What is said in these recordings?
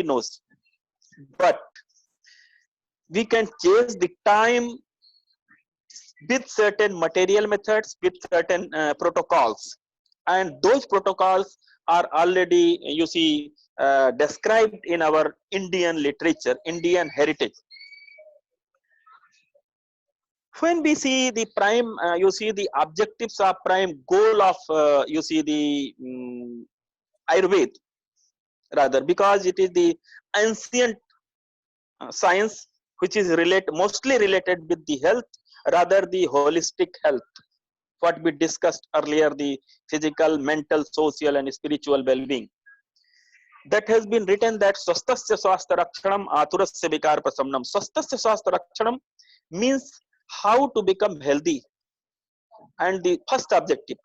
knows, but we can change the time with certain material methods, with certain protocols, and those protocols are already, you see, described in our Indian literature, Indian heritage. When we see the prime, you see the objectives of prime goal of, you see the Ayurveda, rather, because it is the ancient science which is mostly related with the health, rather the holistic health, what we discussed earlier, the physical, mental, social, and spiritual well-being. That has been written that swastasya swastha rakshanam aturasya vikar prasamnam. Swastasya swastha rakshanam means how to become healthy, and the first objective.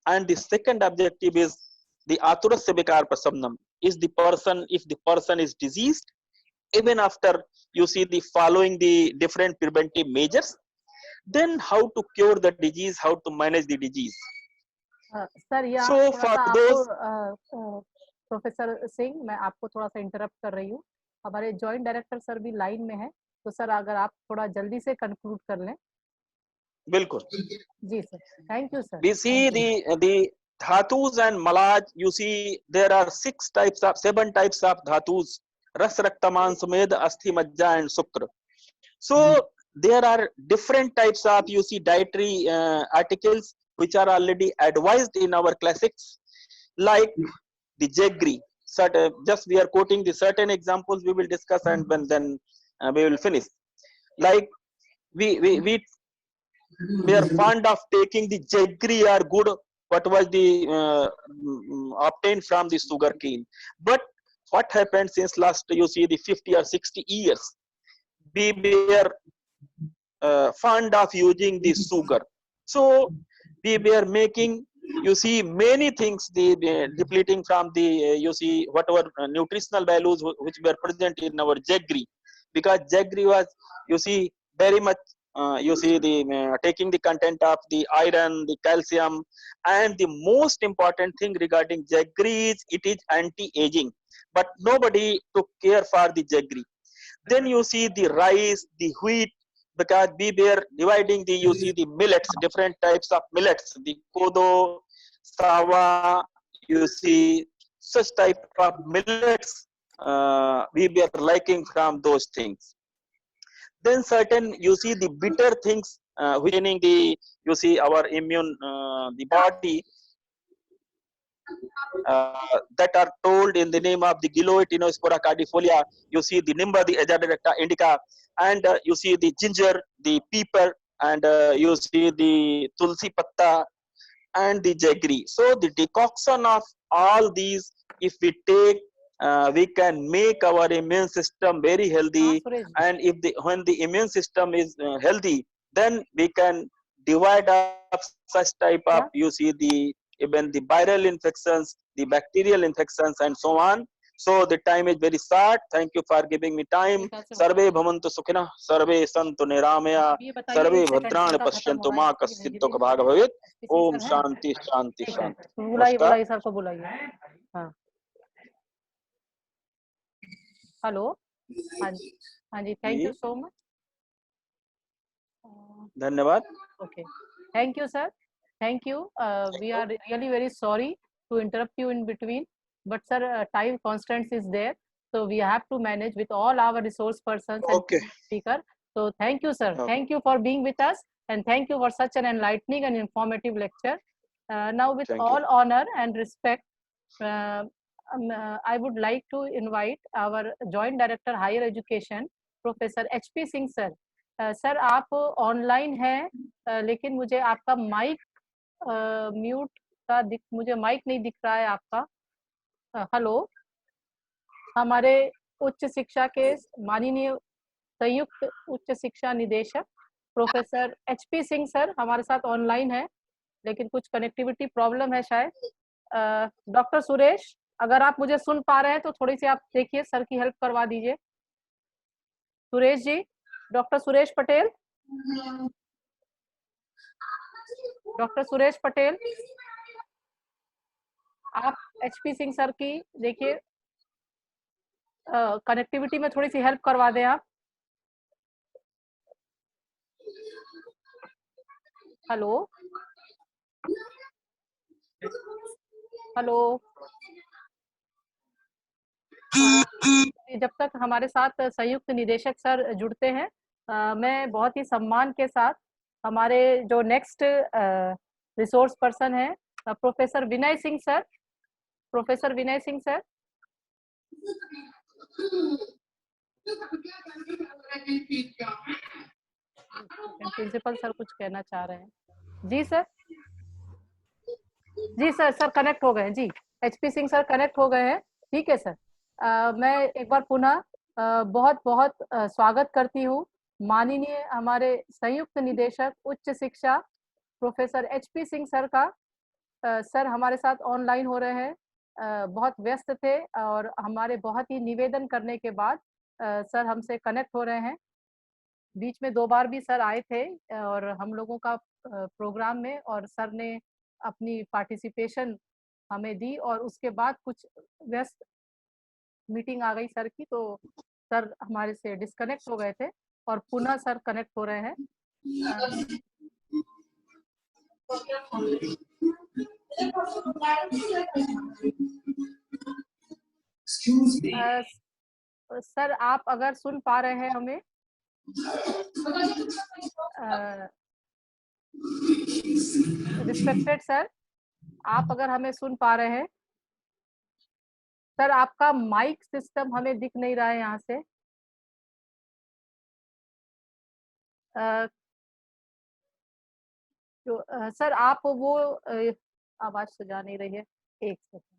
And the second objective is the aturasya vikar prasamnam, is the person, if the person is diseased, even after you see the following the different preventive measures, then how to cure the disease, how to manage the disease. Sir यहाँ So थोड़ा for सा those, आपको professor Singh, मैं आपको थोड़ा सा interrupt कर रही हूँ, हमारे जॉइंट डायरेक्टर सर भी लाइन में है, तो सर अगर आप थोड़ा जल्दी से कंक्लूड कर लें। बिल्कुल जी sir, thank you sir. We see the dhatus and malaj, you see there are 7 types of dhatus: ras, rakta, mans, med, asthi, majja, and sukra. So there are different types of, you see, dietary articles which are already advised in our classics, like the jaggery. Just we are quoting the certain examples we will discuss, and then we will finish. Like we are fond of taking the jaggery or good, what was the obtained from the sugar cane. But what happened since last, you see, the 50 or 60 years, we were fond of using the sugar. So we were making, you see, many things, depleting from the, you see, whatever nutritional values which were present in our jaggery, because jaggery was, you see, very much, you see, the taking the content of the iron, the calcium, and the most important thing regarding jaggery is it is anti-aging, but nobody took care for the jaggery. Then you see the rice, the wheat, because we were dividing the, you see, the millets, different types of millets, the kodo, sawa, you see, such type of millets we were liking from those things. Then certain, you see, the bitter things which in the, you see, our immune, the body, that are told in the name of the Giloitinospora cardifolia. You see the nimba, the Azadirachta indica, and you see the ginger, the pepper, and you see the tulsi patta and the jaggery. So the decoction of all these, if we take, we can make our immune system very healthy. And if when the immune system is healthy, then we can divide up such type of, you see, the even the viral infections, the bacterial infections, and so on. So the time is very short. Thank you for giving me time. Sarve bhavantu sukhina, sarve santu niramaya, sarve bhadrani pashyantu ma kasyid dukha bhaga bhavet. Om Shanti शांति शांति। बुलाइए sir को, बुलाइए। हाँ, hello, हाँ जी, thank you so much, धन्यवाद। Okay, thank you sir, thank you. We are really very sorry to interrupt you in between, but sir, time constraints is there, so we have to manage with all our resource persons and speaker. So thank you sir, thank you for being with us, and thank you for such an enlightening and informative lecture. Now with all honor and respect, I would like to invite our Joint Director Higher Education, Professor HP Singh sir. Sir आप online हैं, लेकिन मुझे आपका mic mute का मुझे mic नहीं दिख रहा है आपका। हेलो, हमारे उच्च शिक्षा के माननीय संयुक्त उच्च शिक्षा निदेशक प्रोफेसर HP सिंह सर हमारे साथ ऑनलाइन है, लेकिन कुछ कनेक्टिविटी प्रॉब्लम है शायद। डॉक्टर सुरेश, अगर आप मुझे सुन पा रहे हैं तो थोड़ी सी आप देखिए, सर की हेल्प करवा दीजिए। सुरेश जी, डॉक्टर सुरेश पटेल, डॉक्टर सुरेश पटेल, आप HP सिंह सर की देखिए। कनेक्टिविटी में थोड़ी सी हेल्प करवा दें आप। Hello hello. जब तक हमारे साथ संयुक्त निदेशक सर जुड़ते हैं, मैं बहुत ही सम्मान के साथ हमारे जो नेक्स्ट रिसोर्स पर्सन है प्रोफेसर विनय सिंह सर, प्रोफेसर विनय सिंह सर। प्रिंसिपल सर कुछ कहना चाह रहे हैं। जी सर, जी सर, सर कनेक्ट हो गए जी, एचपी सिंह सर कनेक्ट हो गए हैं। ठीक है सर, मैं एक बार पुनः बहुत बहुत स्वागत करती हूँ माननीय हमारे संयुक्त निदेशक उच्च शिक्षा प्रोफेसर एचपी सिंह सर का। सर हमारे साथ ऑनलाइन हो रहे हैं, बहुत व्यस्त थे और हमारे बहुत ही निवेदन करने के बाद सर हमसे कनेक्ट हो रहे हैं। बीच में 2 बार भी सर आए थे और हम लोगों का प्रोग्राम में, और सर ने अपनी पार्टिसिपेशन हमें दी और उसके बाद कुछ व्यस्त मीटिंग आ गई सर की, तो सर हमारे से डिस्कनेक्ट हो गए थे और पुनः सर कनेक्ट हो रहे हैं। सर आप अगर सुन पा रहे हैं हमें, रिस्पेक्टेड सर, आप अगर हमें सुन पा रहे हैं, सर आपका माइक सिस्टम हमें दिख नहीं रहा है यहाँ से। तो सर आप वो आवाज तो जा नहीं रही है, एक सेकंड।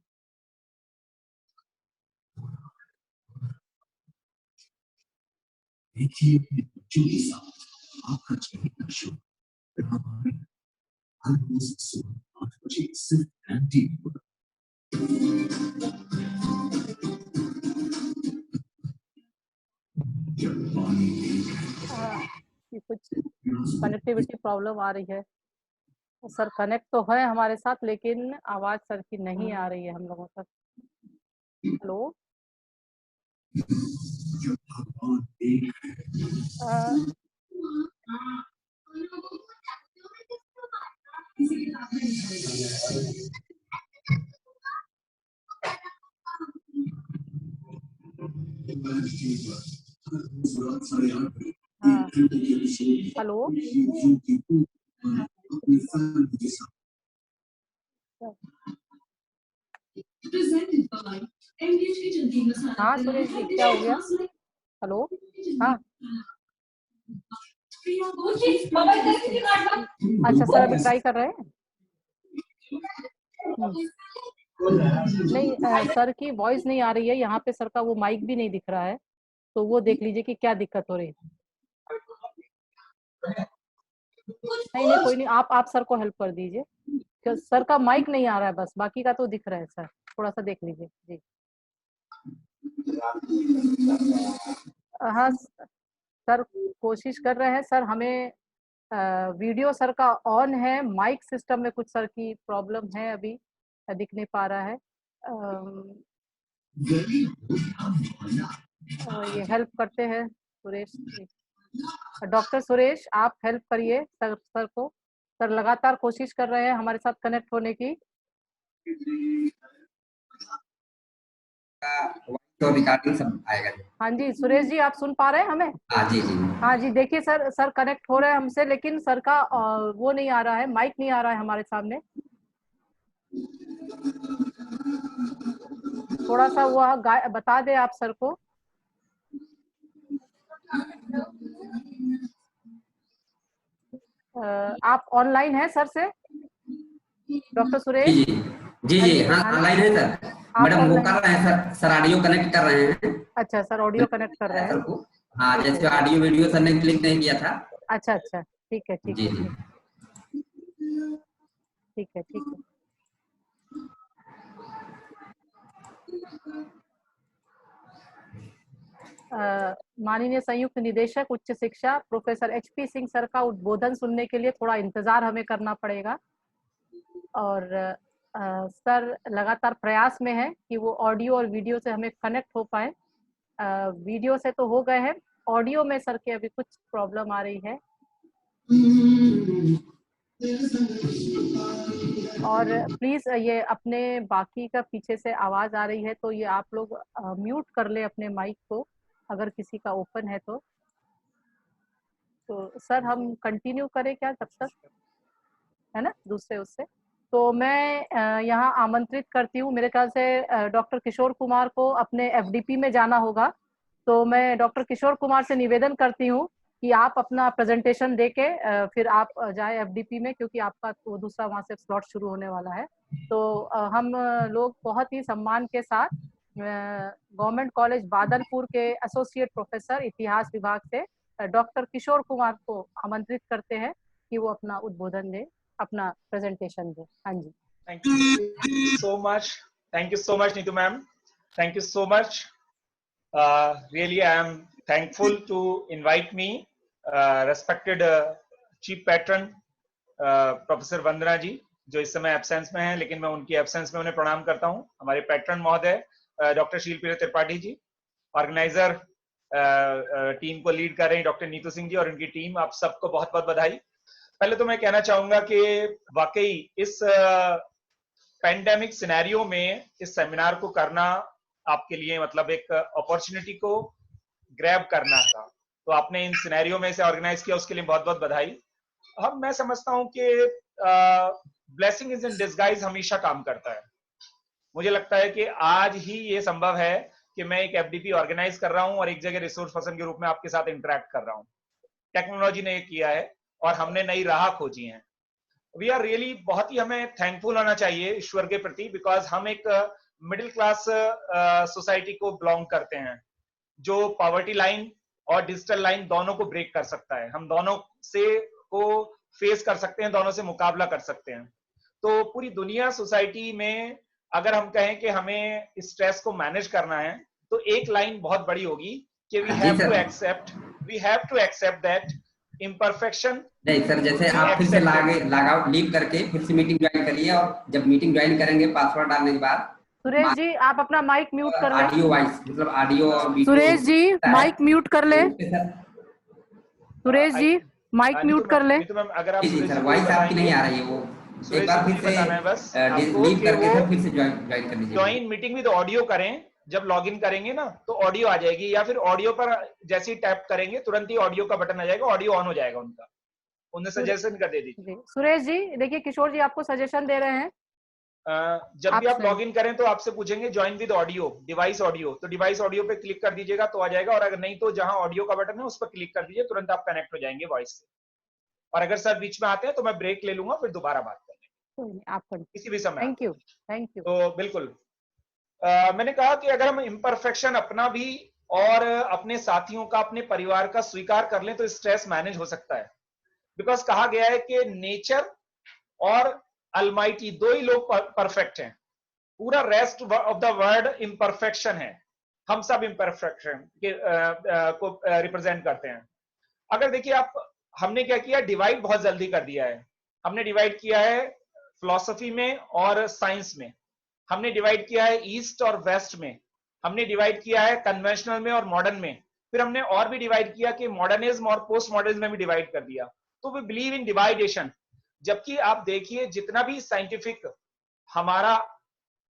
देखिए चूड़ी साहब, आपका चेहरे का शो हमारे हर रोज सुबह 8 बजे सिर्फ एंटी पर। कि कुछ कनेक्टिविटी प्रॉब्लम आ रही है। सर कनेक्ट तो है हमारे साथ, लेकिन आवाज सर की नहीं आ रही है हम लोगों तक। हेलो, हाँ हेलो, हाँ सुरेश जी क्या हो गया? हेलो, हाँ अच्छा सर अभी ट्राई कर रहे हैं। नहीं सर की वॉइस नहीं आ रही है यहाँ पे, सर का वो माइक भी नहीं दिख रहा है, तो वो देख लीजिए कि क्या दिक्कत हो रही है। नहीं नहीं कोई नहीं, आप सर को हेल्प कर दीजिए। सर का माइक नहीं आ रहा है बस, बाकी का तो दिख रहा है सर, थोड़ा सा देख लीजिए जी। हाँ सर कोशिश कर रहे हैं सर, हमें वीडियो सर का ऑन है, माइक सिस्टम में कुछ सर की प्रॉब्लम है, अभी दिख नहीं पा रहा है। ये हेल्प करते हैं सुरेश जी, डॉक्टर सुरेश आप हेल्प करिए सर को। सर लगातार कोशिश कर रहे हैं हमारे साथ कनेक्ट होने की। तो रिकॉर्डिंग सब आएगा। हाँ जी सुरेश जी आप सुन पा रहे हैं हमें? हाँ जी जी, हाँ जी देखिए सर कनेक्ट हो रहे हैं हमसे, लेकिन सर का वो नहीं आ रहा है, माइक नहीं आ रहा है हमारे सामने। थोड़ा सा वो बता दे आप सर को। आप ऑनलाइन हैं सर से डॉक्टर जी सुरेश? जी जी हाँ जी, जी हाँ हाँ ऑनलाइन है सर। आप मैडम वो ऑनलाइन कर हैं? रहे हैं सर, सर ऑडियो कनेक्ट कर रहे हैं। अच्छा सर ऑडियो कनेक्ट कर रहे हैं। सर को हाँ, ठीक है जैसे ऑडियो वीडियो सर ने क्लिक नहीं किया था। अच्छा अच्छा ठीक है ठीक जी है जी, ठीक ठीक है ठीक है। माननीय संयुक्त निदेशक उच्च शिक्षा प्रोफेसर एचपी सिंह सर का उद्बोधन सुनने के लिए थोड़ा इंतजार हमें करना पड़ेगा, और सर लगातार प्रयास में है कि वो ऑडियो और वीडियो से हमें कनेक्ट हो पाए। वीडियो से तो हो गए हैं, ऑडियो में सर के अभी कुछ प्रॉब्लम आ रही है। और प्लीज ये अपने बाकी का पीछे से आवाज आ रही है तो ये आप लोग म्यूट कर ले अपने माइक को, अगर किसी का ओपन है तो सर हम कंटिन्यू करें क्या तब तक, है ना, दूसरे उससे। तो मैं यहाँ आमंत्रित करती हूँ, मेरे ख्याल से डॉक्टर किशोर कुमार को अपने एफडीपी में जाना होगा, तो मैं डॉक्टर किशोर कुमार से निवेदन करती हूँ कि आप अपना प्रेजेंटेशन देके फिर आप जाए एफडीपी में, क्योंकि आपका तो दूसरा वहाँ से स्लॉट शुरू होने वाला है। तो हम लोग बहुत ही सम्मान के साथ गवर्नमेंट कॉलेज बादलपुर के एसोसिएट प्रोफेसर इतिहास विभाग से डॉक्टर किशोर कुमार को आमंत्रित करते हैं कि वो अपना उद्बोधन दे, अपना प्रेजेंटेशन दे। हाँ जी। Thank you so much. Thank you so much, Neetu ma'am. Thank you so much. Really, I am thankful to invite me, respected chief patron, Professor Vandana जी, जो इस समय एब्सेंस में हैं, लेकिन मैं उनकी एब्सेंस में उन्हें प्रणाम करता हूं। हमारे पैट्रन महोदय डॉक्टर शील त्रिपाठी जी, ऑर्गेनाइजर टीम को लीड कर रहे हैं डॉक्टर नीतू सिंह जी और उनकी टीम, आप सबको बहुत बहुत बधाई। पहले तो मैं कहना चाहूंगा कि वाकई इस पैंडेमिक सिनेरियो में इस सेमिनार को करना आपके लिए मतलब एक अपॉर्चुनिटी को ग्रैब करना था, तो आपने इन सिनेरियो में इसे ऑर्गेनाइज किया, उसके लिए बहुत बहुत बधाई। मैं समझता हूं कि ब्लेसिंग इज इन डिस्गाइज हमेशा काम करता है। मुझे लगता है कि आज ही ये संभव है कि मैं एक एफडीपी ऑर्गेनाइज कर रहा हूं और एक जगह रिसोर्स पर्सन के रूप में आपके साथ इंटरेक्ट कर रहा हूं। टेक्नोलॉजी ने ये किया है और हमने नई राह खोजी है। वी आर रियली, बहुत ही हमें थैंकफुल होना चाहिए ईश्वर के प्रति, बिकॉज हम एक मिडिल क्लास सोसाइटी को बिलोंग करते हैं जो पॉवर्टी लाइन और डिजिटल लाइन दोनों को ब्रेक कर सकता है। हम दोनों से को फेस कर सकते हैं, दोनों से मुकाबला कर सकते हैं। तो पूरी दुनिया सोसाइटी में अगर हम कहें कि हमें स्ट्रेस को मैनेज करना है तो एक लाइन बहुत बड़ी होगी कि we have to accept that imperfection. नहीं सर, जैसे आप फिर से लॉग आउट लीव करके फिर से मीटिंग ज्वाइन करिए, और जब मीटिंग ज्वाइन करेंगे पासवर्ड डालने के बाद सुरेश जी आप अपना माइक म्यूट कर ले। ऑडियो वाइस मतलब ऑडियो और video. Suresh ji mic mute कर ले। सुरेश जी माइक म्यूट कर ले। अगर आप सर वॉइस आपकी नहीं आ रही है, वो एक बार फिर से लीव करके फिर से ज्वाइन कर लीजिए। ज्वाइन मीटिंग विद ऑडियो करें, जब लॉगिन करेंगे ना तो ऑडियो आ जाएगी, या फिर ऑडियो पर जैसे ही टैप करेंगे तुरंत ही ऑडियो का बटन आ जाएगा, ऑडियो ऑन हो जाएगा उनका। उन्हें सजेशन कर दे दीजिए। सुरेश जी देखिए किशोर जी आपको सजेशन दे रहे हैं। जब भी आप लॉगिन करें तो आपसे पूछेंगे join with audio, device audio, तो डिवाइस ऑडियो पे क्लिक कर दीजिएगा तो आ जाएगा, और अगर नहीं तो जहां ऑडियो का बटन है उस पर क्लिक कर दीजिए, तुरंत आप कनेक्ट हो जाएंगे वॉइस से। और अगर सर बीच में आते हैं तो मैं ब्रेक ले लूंगा, फिर दोबारा बात करेंगे आप किसी भी समय। Thank you. तो बिल्कुल मैंने कहा कि अगर हम इम्परफेक्शन अपना भी और अपने साथियों का, अपने परिवार का स्वीकार कर लें तो स्ट्रेस मैनेज हो सकता है। बिकॉज कहा गया है कि नेचर और अलमाइटी दो ही लोग परफेक्ट हैं, पूरा rest of the world imperfection है। हम सब इम्परफेक्शन को रिप्रेजेंट करते हैं। अगर देखिए आप, हमने क्या किया, डिवाइड बहुत जल्दी कर दिया है। हमने डिवाइड किया है फिलॉसफी में और साइंस में, हमने डिवाइड किया है ईस्ट और वेस्ट में, हमने डिवाइड किया है कन्वेंशनल में और मॉडर्न में, फिर हमने और भी डिवाइड किया कि मॉडर्निज्म और पोस्ट मॉडर्निज्म में भी डिवाइड कर दिया। तो वी बिलीव इन डिवाइडेशन। जबकि आप देखिए जितना भी साइंटिफिक हमारा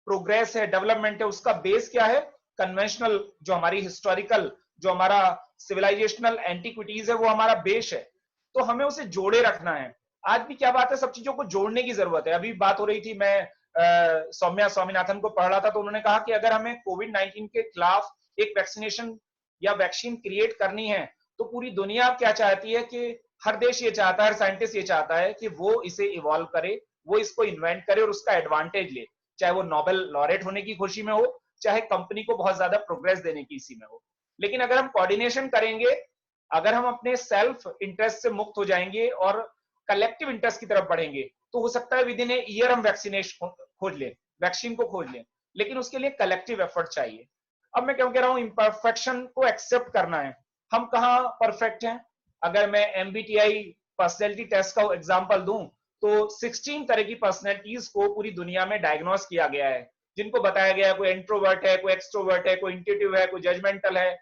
प्रोग्रेस है, डेवलपमेंट है, उसका बेस क्या है? कन्वेंशनल, जो हमारी हिस्टोरिकल, जो हमारा सिविलाइजेशनल एंटिक्विटीज है, वो हमारा बेस है। तो हमें उसे जोड़े रखना है। आज भी क्या बात है, सब चीजों को जोड़ने की जरूरत है। अभी बात हो रही थी, मैं सौम्या स्वामीनाथन को पढ़ रहा था, तो उन्होंने कहा कि अगर हमें कोविड-19 के खिलाफ एक वैक्सीनेशन या वैक्सीन क्रिएट करनी है तो पूरी दुनिया क्या चाहती है कि हर देश ये चाहता है, हर साइंटिस्ट ये चाहता है कि वो इसे इवॉल्व करे, वो इसको इन्वेंट करे और उसका एडवांटेज ले, चाहे वो नोबेल लॉरेट होने की खुशी में हो, चाहे कंपनी को बहुत ज्यादा प्रोग्रेस देने की इसी में हो। लेकिन अगर हम कोऑर्डिनेशन करेंगे, अगर हम अपने सेल्फ इंटरेस्ट से मुक्त हो जाएंगे और कलेक्टिव इंटरेस्ट की तरफ बढ़ेंगे, तो हो सकता है विद इन ए ईयर हम वैक्सीनेशन खोज लें, वैक्सीन को खोज लें, लेकिन उसके लिए कलेक्टिव एफर्ट चाहिए। अब मैं क्यों कह रहा हूं इम्परफेक्शन को एक्सेप्ट करना है। हम कहाँ परफेक्ट हैं? अगर मैं MBTI पर्सनैलिटी टेस्ट का एग्जांपल दूं तो 16 तरह की पर्सनैलिटीज को पूरी दुनिया में डायग्नोस किया गया है जिनको बताया गया है, कोई इंट्रोवर्ट है, कोई एक्सट्रोवर्ट है, कोई इंट्यूटिव है, कोई जजमेंटल है,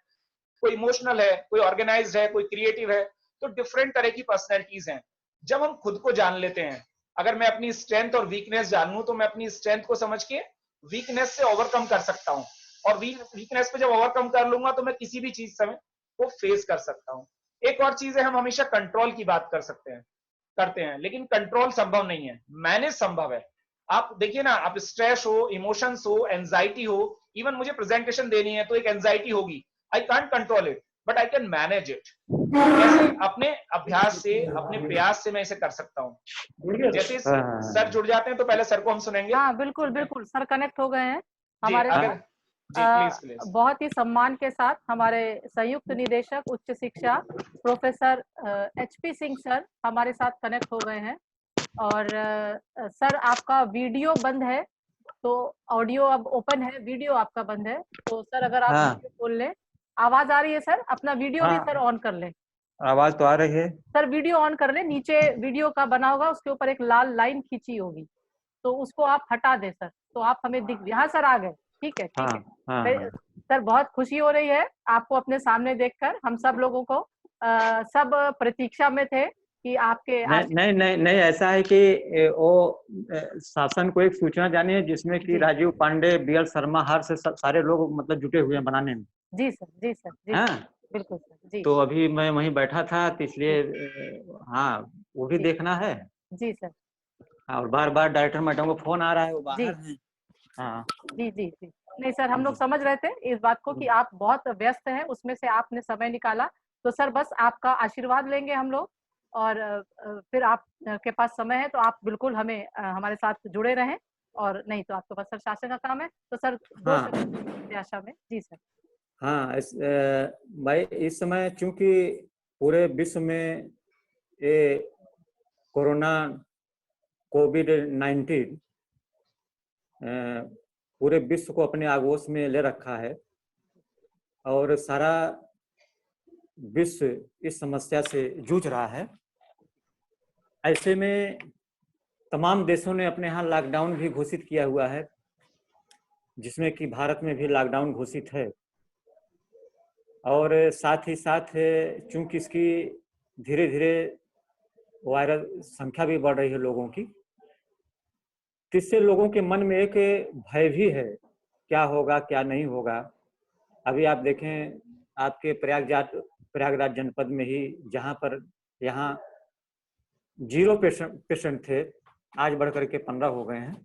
कोई इमोशनल है, कोई ऑर्गेनाइज्ड है, कोई क्रिएटिव है। तो डिफरेंट तरह की पर्सनैलिटीज हैं। जब हम खुद को जान लेते हैं, अगर मैं अपनी स्ट्रेंथ और वीकनेस जान लूं, तो मैं अपनी स्ट्रेंथ को समझ के वीकनेस से ओवरकम कर सकता हूं, और वीकनेस पे जब ओवरकम कर लूंगा तो मैं किसी भी चीज से को फेस कर सकता हूं। एक और चीज है, हम हमेशा कंट्रोल की बात करते हैं, लेकिन कंट्रोल संभव नहीं है, मैनेज संभव है। आप देखिए ना, आप स्ट्रेस हो, इमोशंस हो, एंजाइटी हो, इवन मुझे प्रेजेंटेशन देनी है तो एक एंजाइटी होगी, I can't control it but I can manage it. कैसे? अपने अभ्यास से, अपने प्रयास से मैं इसे कर सकता हूँ। जैसे सर जुड़ जाते हैं तो पहले सर को हम सुनेंगे। हाँ बिल्कुल बिल्कुल, सर कनेक्ट हो गए हैं जी, हमारे अगर जी प्लीज बहुत ही सम्मान के साथ हमारे संयुक्त निदेशक उच्च शिक्षा प्रोफेसर HP सिंह सर हमारे साथ कनेक्ट हो गए हैं। और सर आपका वीडियो बंद है, तो ऑडियो अब ओपन है, वीडियो आपका बंद है। तो सर अगर आप वीडियो खोल लें, आवाज आ रही है सर, अपना वीडियो भी सर ऑन कर लें। आवाज तो आ रही है सर, वीडियो ऑन कर लें, नीचे वीडियो का बना होगा, उसके ऊपर एक लाल लाइन खींची होगी, तो उसको आप हटा दें सर, तो आप हमें दिख, यहाँ सर आ गए, ठीक है ठीक है। सर बहुत खुशी हो रही है आपको अपने सामने देखकर। हम सब लोगों को सब प्रतीक्षा में थे कि आपके नहीं ऐसा है कि वो शासन को एक सूचना जानी है जिसमें कि राजीव पांडे, BL शर्मा, हर्ष सारे लोग मतलब जुटे हुए हैं बनाने में। जी सर जी सर जी हाँ? बिल्कुल सर जी। तो अभी मैं वहीं बैठा था, तो इसलिए हाँ वो भी देखना है। जी सर। और बार बार डायरेक्टर मैडम को फोन आ रहा है, वो बाहर हैं। हाँ जी जी जी, नहीं सर, हम लोग समझ रहे थे इस बात को कि आप बहुत व्यस्त हैं, उसमें से आपने समय निकाला। तो सर बस आपका आशीर्वाद लेंगे हम लोग, और फिर आप के पास समय है तो आप बिल्कुल हमें हमारे साथ जुड़े रहें, और नहीं तो आपके पास सर शासन का काम है। तो सर दो शब्द आशा में। जी सर। हाँ भाई, इस समय चूंकि पूरे विश्व में ये कोरोना COVID-19 पूरे विश्व को अपने आगोश में ले रखा है, और सारा विश्व इस समस्या से जूझ रहा है। ऐसे में तमाम देशों ने अपने यहाँ लॉकडाउन भी घोषित किया हुआ है, जिसमें कि भारत में भी लॉकडाउन घोषित है। और साथ ही साथ चूंकि इसकी धीरे धीरे वायरल संख्या भी बढ़ रही है लोगों की, जिससे लोगों के मन में एक भय भी है, क्या होगा क्या नहीं होगा। अभी आप देखें, आपके प्रयागराज जनपद में ही, जहाँ पर यहाँ 0 पेशेंट थे, आज बढ़कर के 15 हो गए हैं।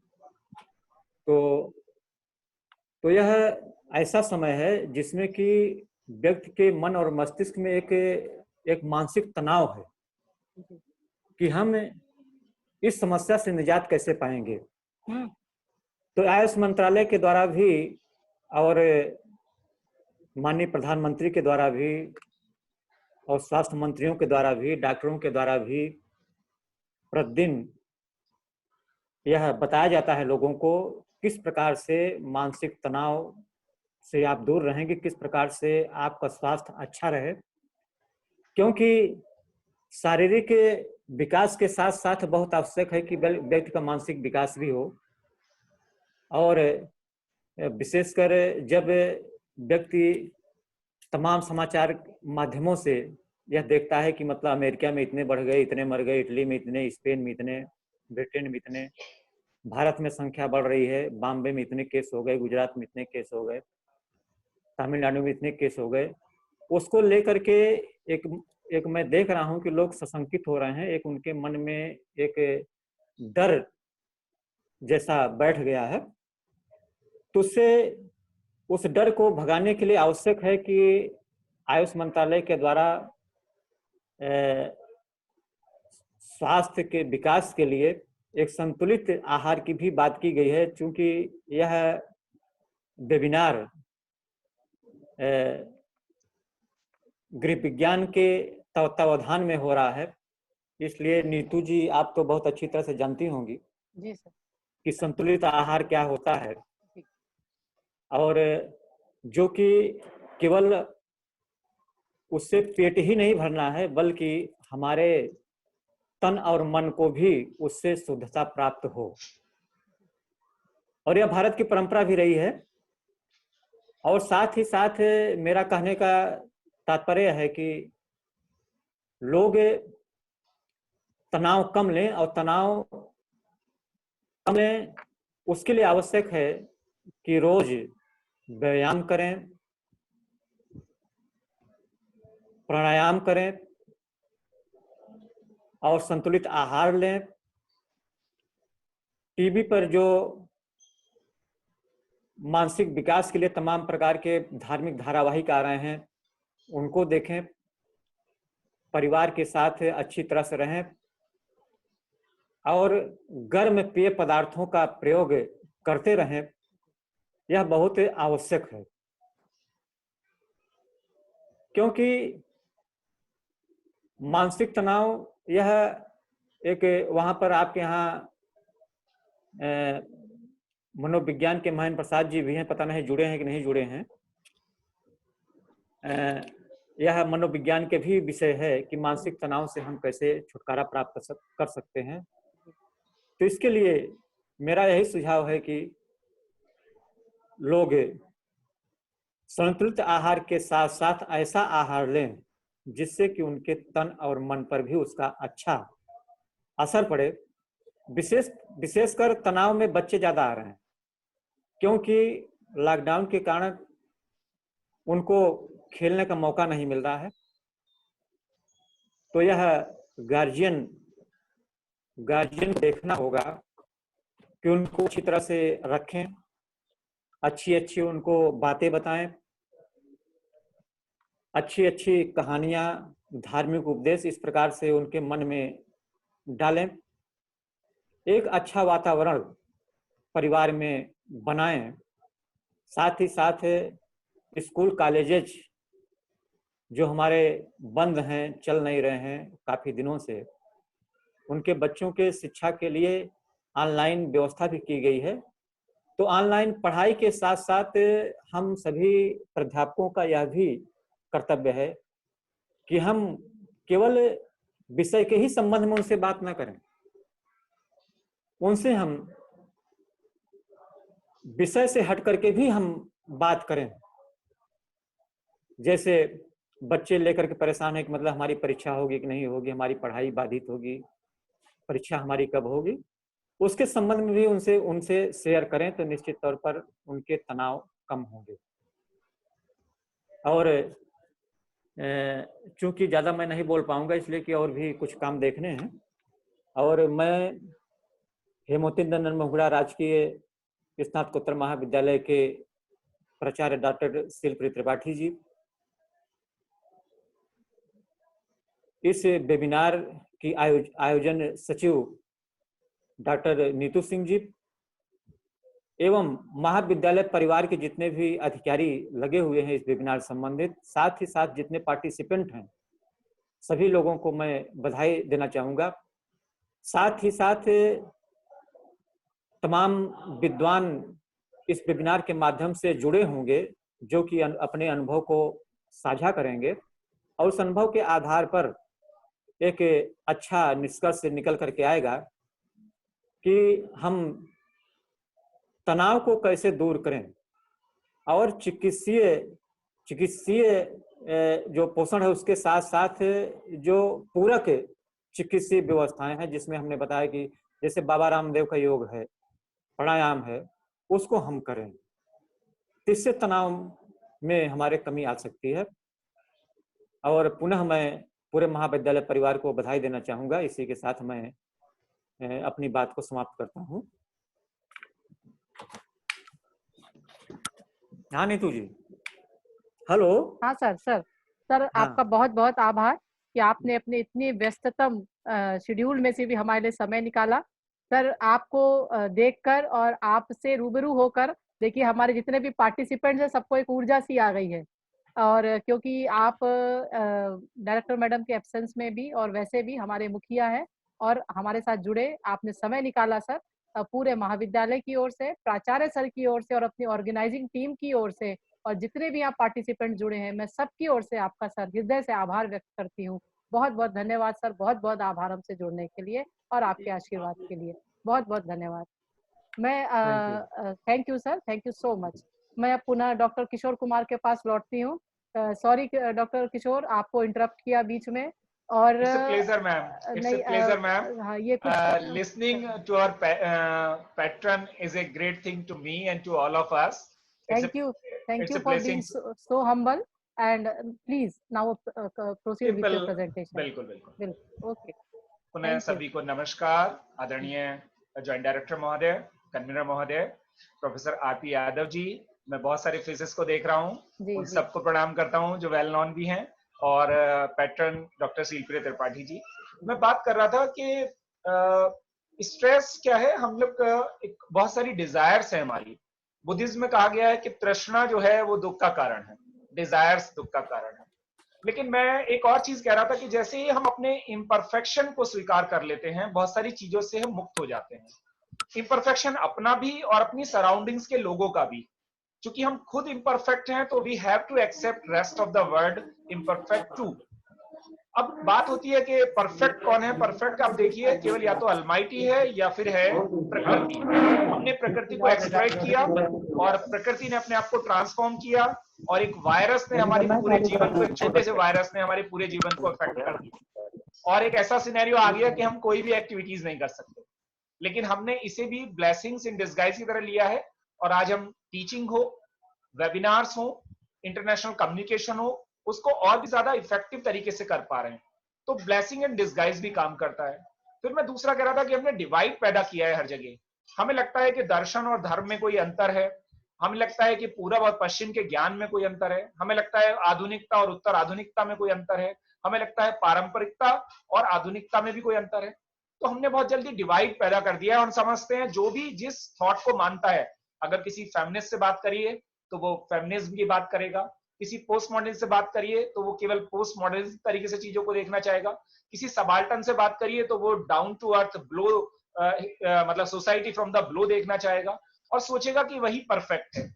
तो यह ऐसा समय है जिसमें कि व्यक्ति के मन और मस्तिष्क में एक मानसिक तनाव है कि हम इस समस्या से निजात कैसे पाएंगे। तो आयुष मंत्रालय के द्वारा भी और माननीय प्रधानमंत्री के द्वारा भी और स्वास्थ्य मंत्रियों के द्वारा भी, डॉक्टरों के द्वारा भी प्रतिदिन यह बताया जाता है लोगों को किस प्रकार से मानसिक तनाव से आप दूर रहेंगे, किस प्रकार से आपका स्वास्थ्य अच्छा रहे। क्योंकि शारीरिक विकास के साथ साथ बहुत आवश्यक है कि व्यक्ति का मानसिक विकास भी हो। और विशेषकर जब व्यक्ति तमाम समाचार माध्यमों से यह देखता है कि मतलब अमेरिका में इतने बढ़ गए, इतने मर गए, इटली में इतने, स्पेन में इतने, ब्रिटेन में इतने, भारत में संख्या बढ़ रही है, बॉम्बे में इतने केस हो गए, गुजरात में इतने केस हो गए, तमिलनाडु में इतने केस हो गए, उसको लेकर के एक मैं देख रहा हूं कि लोग सशंकित हो रहे हैं। एक उनके मन में एक डर जैसा बैठ गया है। तो उससे उस डर को भगाने के लिए आवश्यक है कि आयुष मंत्रालय के द्वारा स्वास्थ्य के विकास के लिए एक संतुलित आहार की भी बात की गई है। चूंकि यह वेबिनार गृह विज्ञान के तत्वावधान में हो रहा है, इसलिए नीतू जी आप तो बहुत अच्छी तरह से जानती होंगी जी सर कि संतुलित आहार क्या होता है, और जो कि केवल उससे पेट ही नहीं भरना है, बल्कि हमारे तन और मन को भी उससे शुद्धता प्राप्त हो। और यह भारत की परंपरा भी रही है। और साथ ही साथ मेरा कहने का तात्पर्य है कि लोग तनाव कम लें, और तनाव कम लें उसके लिए आवश्यक है कि रोज व्यायाम करें, प्राणायाम करें और संतुलित आहार लें। टीवी पर जो मानसिक विकास के लिए तमाम प्रकार के धार्मिक धारावाहिक आ रहे हैं उनको देखें, परिवार के साथ अच्छी तरह से रहें और गर्म पेय पदार्थों का प्रयोग करते रहें। यह बहुत आवश्यक है, क्योंकि मानसिक तनाव यह एक, वहाँ पर आपके यहाँ मनोविज्ञान के महेंद्र प्रसाद जी भी हैं, पता नहीं जुड़े हैं कि नहीं जुड़े हैं। यह मनोविज्ञान के भी विषय है कि मानसिक तनाव से हम कैसे छुटकारा प्राप्त कर सकते हैं। तो इसके लिए मेरा यही सुझाव है कि लोग संतुलित आहार के साथ साथ ऐसा आहार लें जिससे कि उनके तन और मन पर भी उसका अच्छा असर पड़े। विशेषकर तनाव में बच्चे ज्यादा आ रहे हैं, क्योंकि लॉकडाउन के कारण उनको खेलने का मौका नहीं मिल रहा है। तो यह गार्जियन देखना होगा कि उनको अच्छी तरह से रखें, अच्छी उनको बातें बताएं, अच्छी कहानियां, धार्मिक उपदेश इस प्रकार से उनके मन में डालें। एक अच्छा वातावरण परिवार में बनाएं। साथ ही साथ स्कूल कॉलेजेज जो हमारे बंद हैं, चल नहीं रहे हैं काफी दिनों से, उनके बच्चों के शिक्षा के लिए ऑनलाइन व्यवस्था भी की गई है। तो ऑनलाइन पढ़ाई के साथ साथ हम सभी प्राध्यापकों का यह भी कर्तव्य है कि हम केवल विषय के ही संबंध में उनसे बात न करें, उनसे हम विषय से हट करके भी हम बात करें। जैसे बच्चे लेकर के परेशान है कि मतलब हमारी परीक्षा होगी कि नहीं होगी, हमारी पढ़ाई बाधित होगी, परीक्षा हमारी कब होगी, उसके संबंध में भी उनसे शेयर करें तो निश्चित तौर पर उनके तनाव कम होंगे। और चूंकि ज़्यादा मैं नहीं बोल पाऊंगा इसलिए कि और भी कुछ काम देखने हैं, और मैं हेमवती नंदन महुड़ा राजकीय स्नातकोत्तर महाविद्यालय के प्राचार्य डॉक्टर शिल्पी त्रिपाठी जी इस वेबिनार की आयोजन सचिव डॉक्टर नीतू सिंह जी एवं महाविद्यालय परिवार के जितने भी अधिकारी लगे हुए हैं इस वेबिनार संबंधित, साथ ही साथ जितने पार्टिसिपेंट हैं, सभी लोगों को मैं बधाई देना चाहूँगा। साथ ही साथ तमाम विद्वान इस वेबिनार के माध्यम से जुड़े होंगे जो कि अपने अनुभव को साझा करेंगे और उस अनुभव के आधार पर एक अच्छा निष्कर्ष निकल करके आएगा कि हम तनाव को कैसे दूर करें और चिकित्सीय जो पोषण है उसके साथ साथ जो पूरक चिकित्सीय व्यवस्थाएं हैं, जिसमें हमने बताया कि जैसे बाबा रामदेव का योग है, प्राणायाम है, उसको हम करें। इससे तनाव में हमारे कमी आ सकती है। और पुनः मैं पूरे महाविद्यालय परिवार को बधाई देना चाहूँगा। इसी के साथ मैं अपनी बात को समाप्त करता हूँ। हाँ नीतू जी, हेलो। हाँ सर हाँ। आपका बहुत बहुत आभार कि आपने अपने इतनी व्यस्ततम शेड्यूल में से भी हमारे लिए समय निकाला। सर आपको देखकर और आपसे रूबरू होकर, देखिए हमारे जितने भी पार्टिसिपेंट्स हैं सबको एक ऊर्जा सी आ गई है। और क्योंकि आप डायरेक्टर मैडम के एब्सेंस में भी और वैसे भी हमारे मुखिया हैं और हमारे साथ जुड़े, आपने समय निकाला सर। पूरे महाविद्यालय की ओर से, प्राचार्य सर की ओर से और अपनी ऑर्गेनाइजिंग टीम की ओर से और जितने भी यहाँ पार्टिसिपेंट जुड़े हैं, मैं सबकी ओर से आपका सर हृदय से आभार व्यक्त करती हूँ। बहुत बहुत धन्यवाद सर, बहुत बहुत आभार हमसे जुड़ने के लिए और आपके आशीर्वाद के लिए। बहुत बहुत धन्यवाद। मैं thank you sir, thank you so much. मैं पुनः डॉक्टर किशोर कुमार के पास लौटती हूँ। सॉरी डॉक्टर किशोर, आपको इंटरप्ट किया बीच में। और It's a pleasure, ma'am. It's a pleasure, ma'am. हाँ, ये कुछ Listening to our patron is a great thing to me and to all of us. Thank you it's a for being blessing. so humble, and please now proceed with your presentation. बिल्कुल बिल्कुल। Okay. पुनः सभी को नमस्कार। आदरणीय joint director महोदय, convener महोदय, professor RP Yadav ji, मैं बहुत सारे फेसेस को देख रहा हूँ, उन सबको प्रणाम करता हूँ जो वेल नोन भी हैं, और पैटर्न डॉक्टर शीलप्रिय त्रिपाठी जी। मैं बात कर रहा था कि स्ट्रेस क्या है, हम लोग एक बहुत सारी डिजायर्स है हमारी। बुद्धिज्म में कहा गया है कि तृष्णा जो है वो दुख का कारण है, डिजायर्स दुख का कारण है। लेकिन मैं एक और चीज कह रहा था कि जैसे ही हम अपने इम्परफेक्शन को स्वीकार कर लेते हैं, बहुत सारी चीजों से हम मुक्त हो जाते हैं। इम्परफेक्शन अपना भी और अपनी सराउंडिंग्स के लोगों का भी। क्योंकि हम खुद इम्परफेक्ट हैं तो we have to accept rest of the world imperfect too. अब बात होती है कि परफेक्ट कौन है। परफेक्ट आप देखिए केवल या तो अलमाइटी है या फिर है प्रकृति। हमने प्रकृति को एक्सप्लॉइट किया और प्रकृति ने अपने आप को ट्रांसफॉर्म किया, और एक वायरस ने हमारे पूरे जीवन को, एक छोटे से वायरस ने हमारे पूरे जीवन को अफेक्ट कर दिया, और एक ऐसा सिनेरियो आ गया कि हम कोई भी एक्टिविटीज नहीं कर सकते। लेकिन हमने इसे भी ब्लेसिंग्स इन डिस्गाइज की तरह लिया है, और आज हम टीचिंग हो, वेबिनार्स हो, इंटरनेशनल कम्युनिकेशन हो, उसको और भी ज्यादा इफेक्टिव तरीके से कर पा रहे हैं। तो ब्लेसिंग एंड डिस्गाइज भी काम करता है। फिर मैं दूसरा कह रहा था कि हमने डिवाइड पैदा किया है हर जगह। हमें लगता है कि दर्शन और धर्म में कोई अंतर है, हमें लगता है कि पूरब और पश्चिम के ज्ञान में कोई अंतर है, हमें लगता है आधुनिकता और उत्तर आधुनिकता में कोई अंतर है, हमें लगता है पारंपरिकता और आधुनिकता में भी कोई अंतर है। तो हमने बहुत जल्दी डिवाइड पैदा कर दिया है, और समझते हैं जो भी जिस थॉट को मानता है, अगर किसी फेमिनिस्ट से बात करिए तो वो फेमिनिज्म की बात करेगा, किसी पोस्ट मॉडर्न से बात करिए तो वो केवल पोस्ट मॉडर्न तरीके से चीजों को देखना चाहेगा, किसी सबाल्टन से बात करिए तो वो डाउन टू अर्थ ब्लो, मतलब सोसाइटी फ्रॉम द ब्लो देखना चाहेगा, और सोचेगा कि वही परफेक्ट है,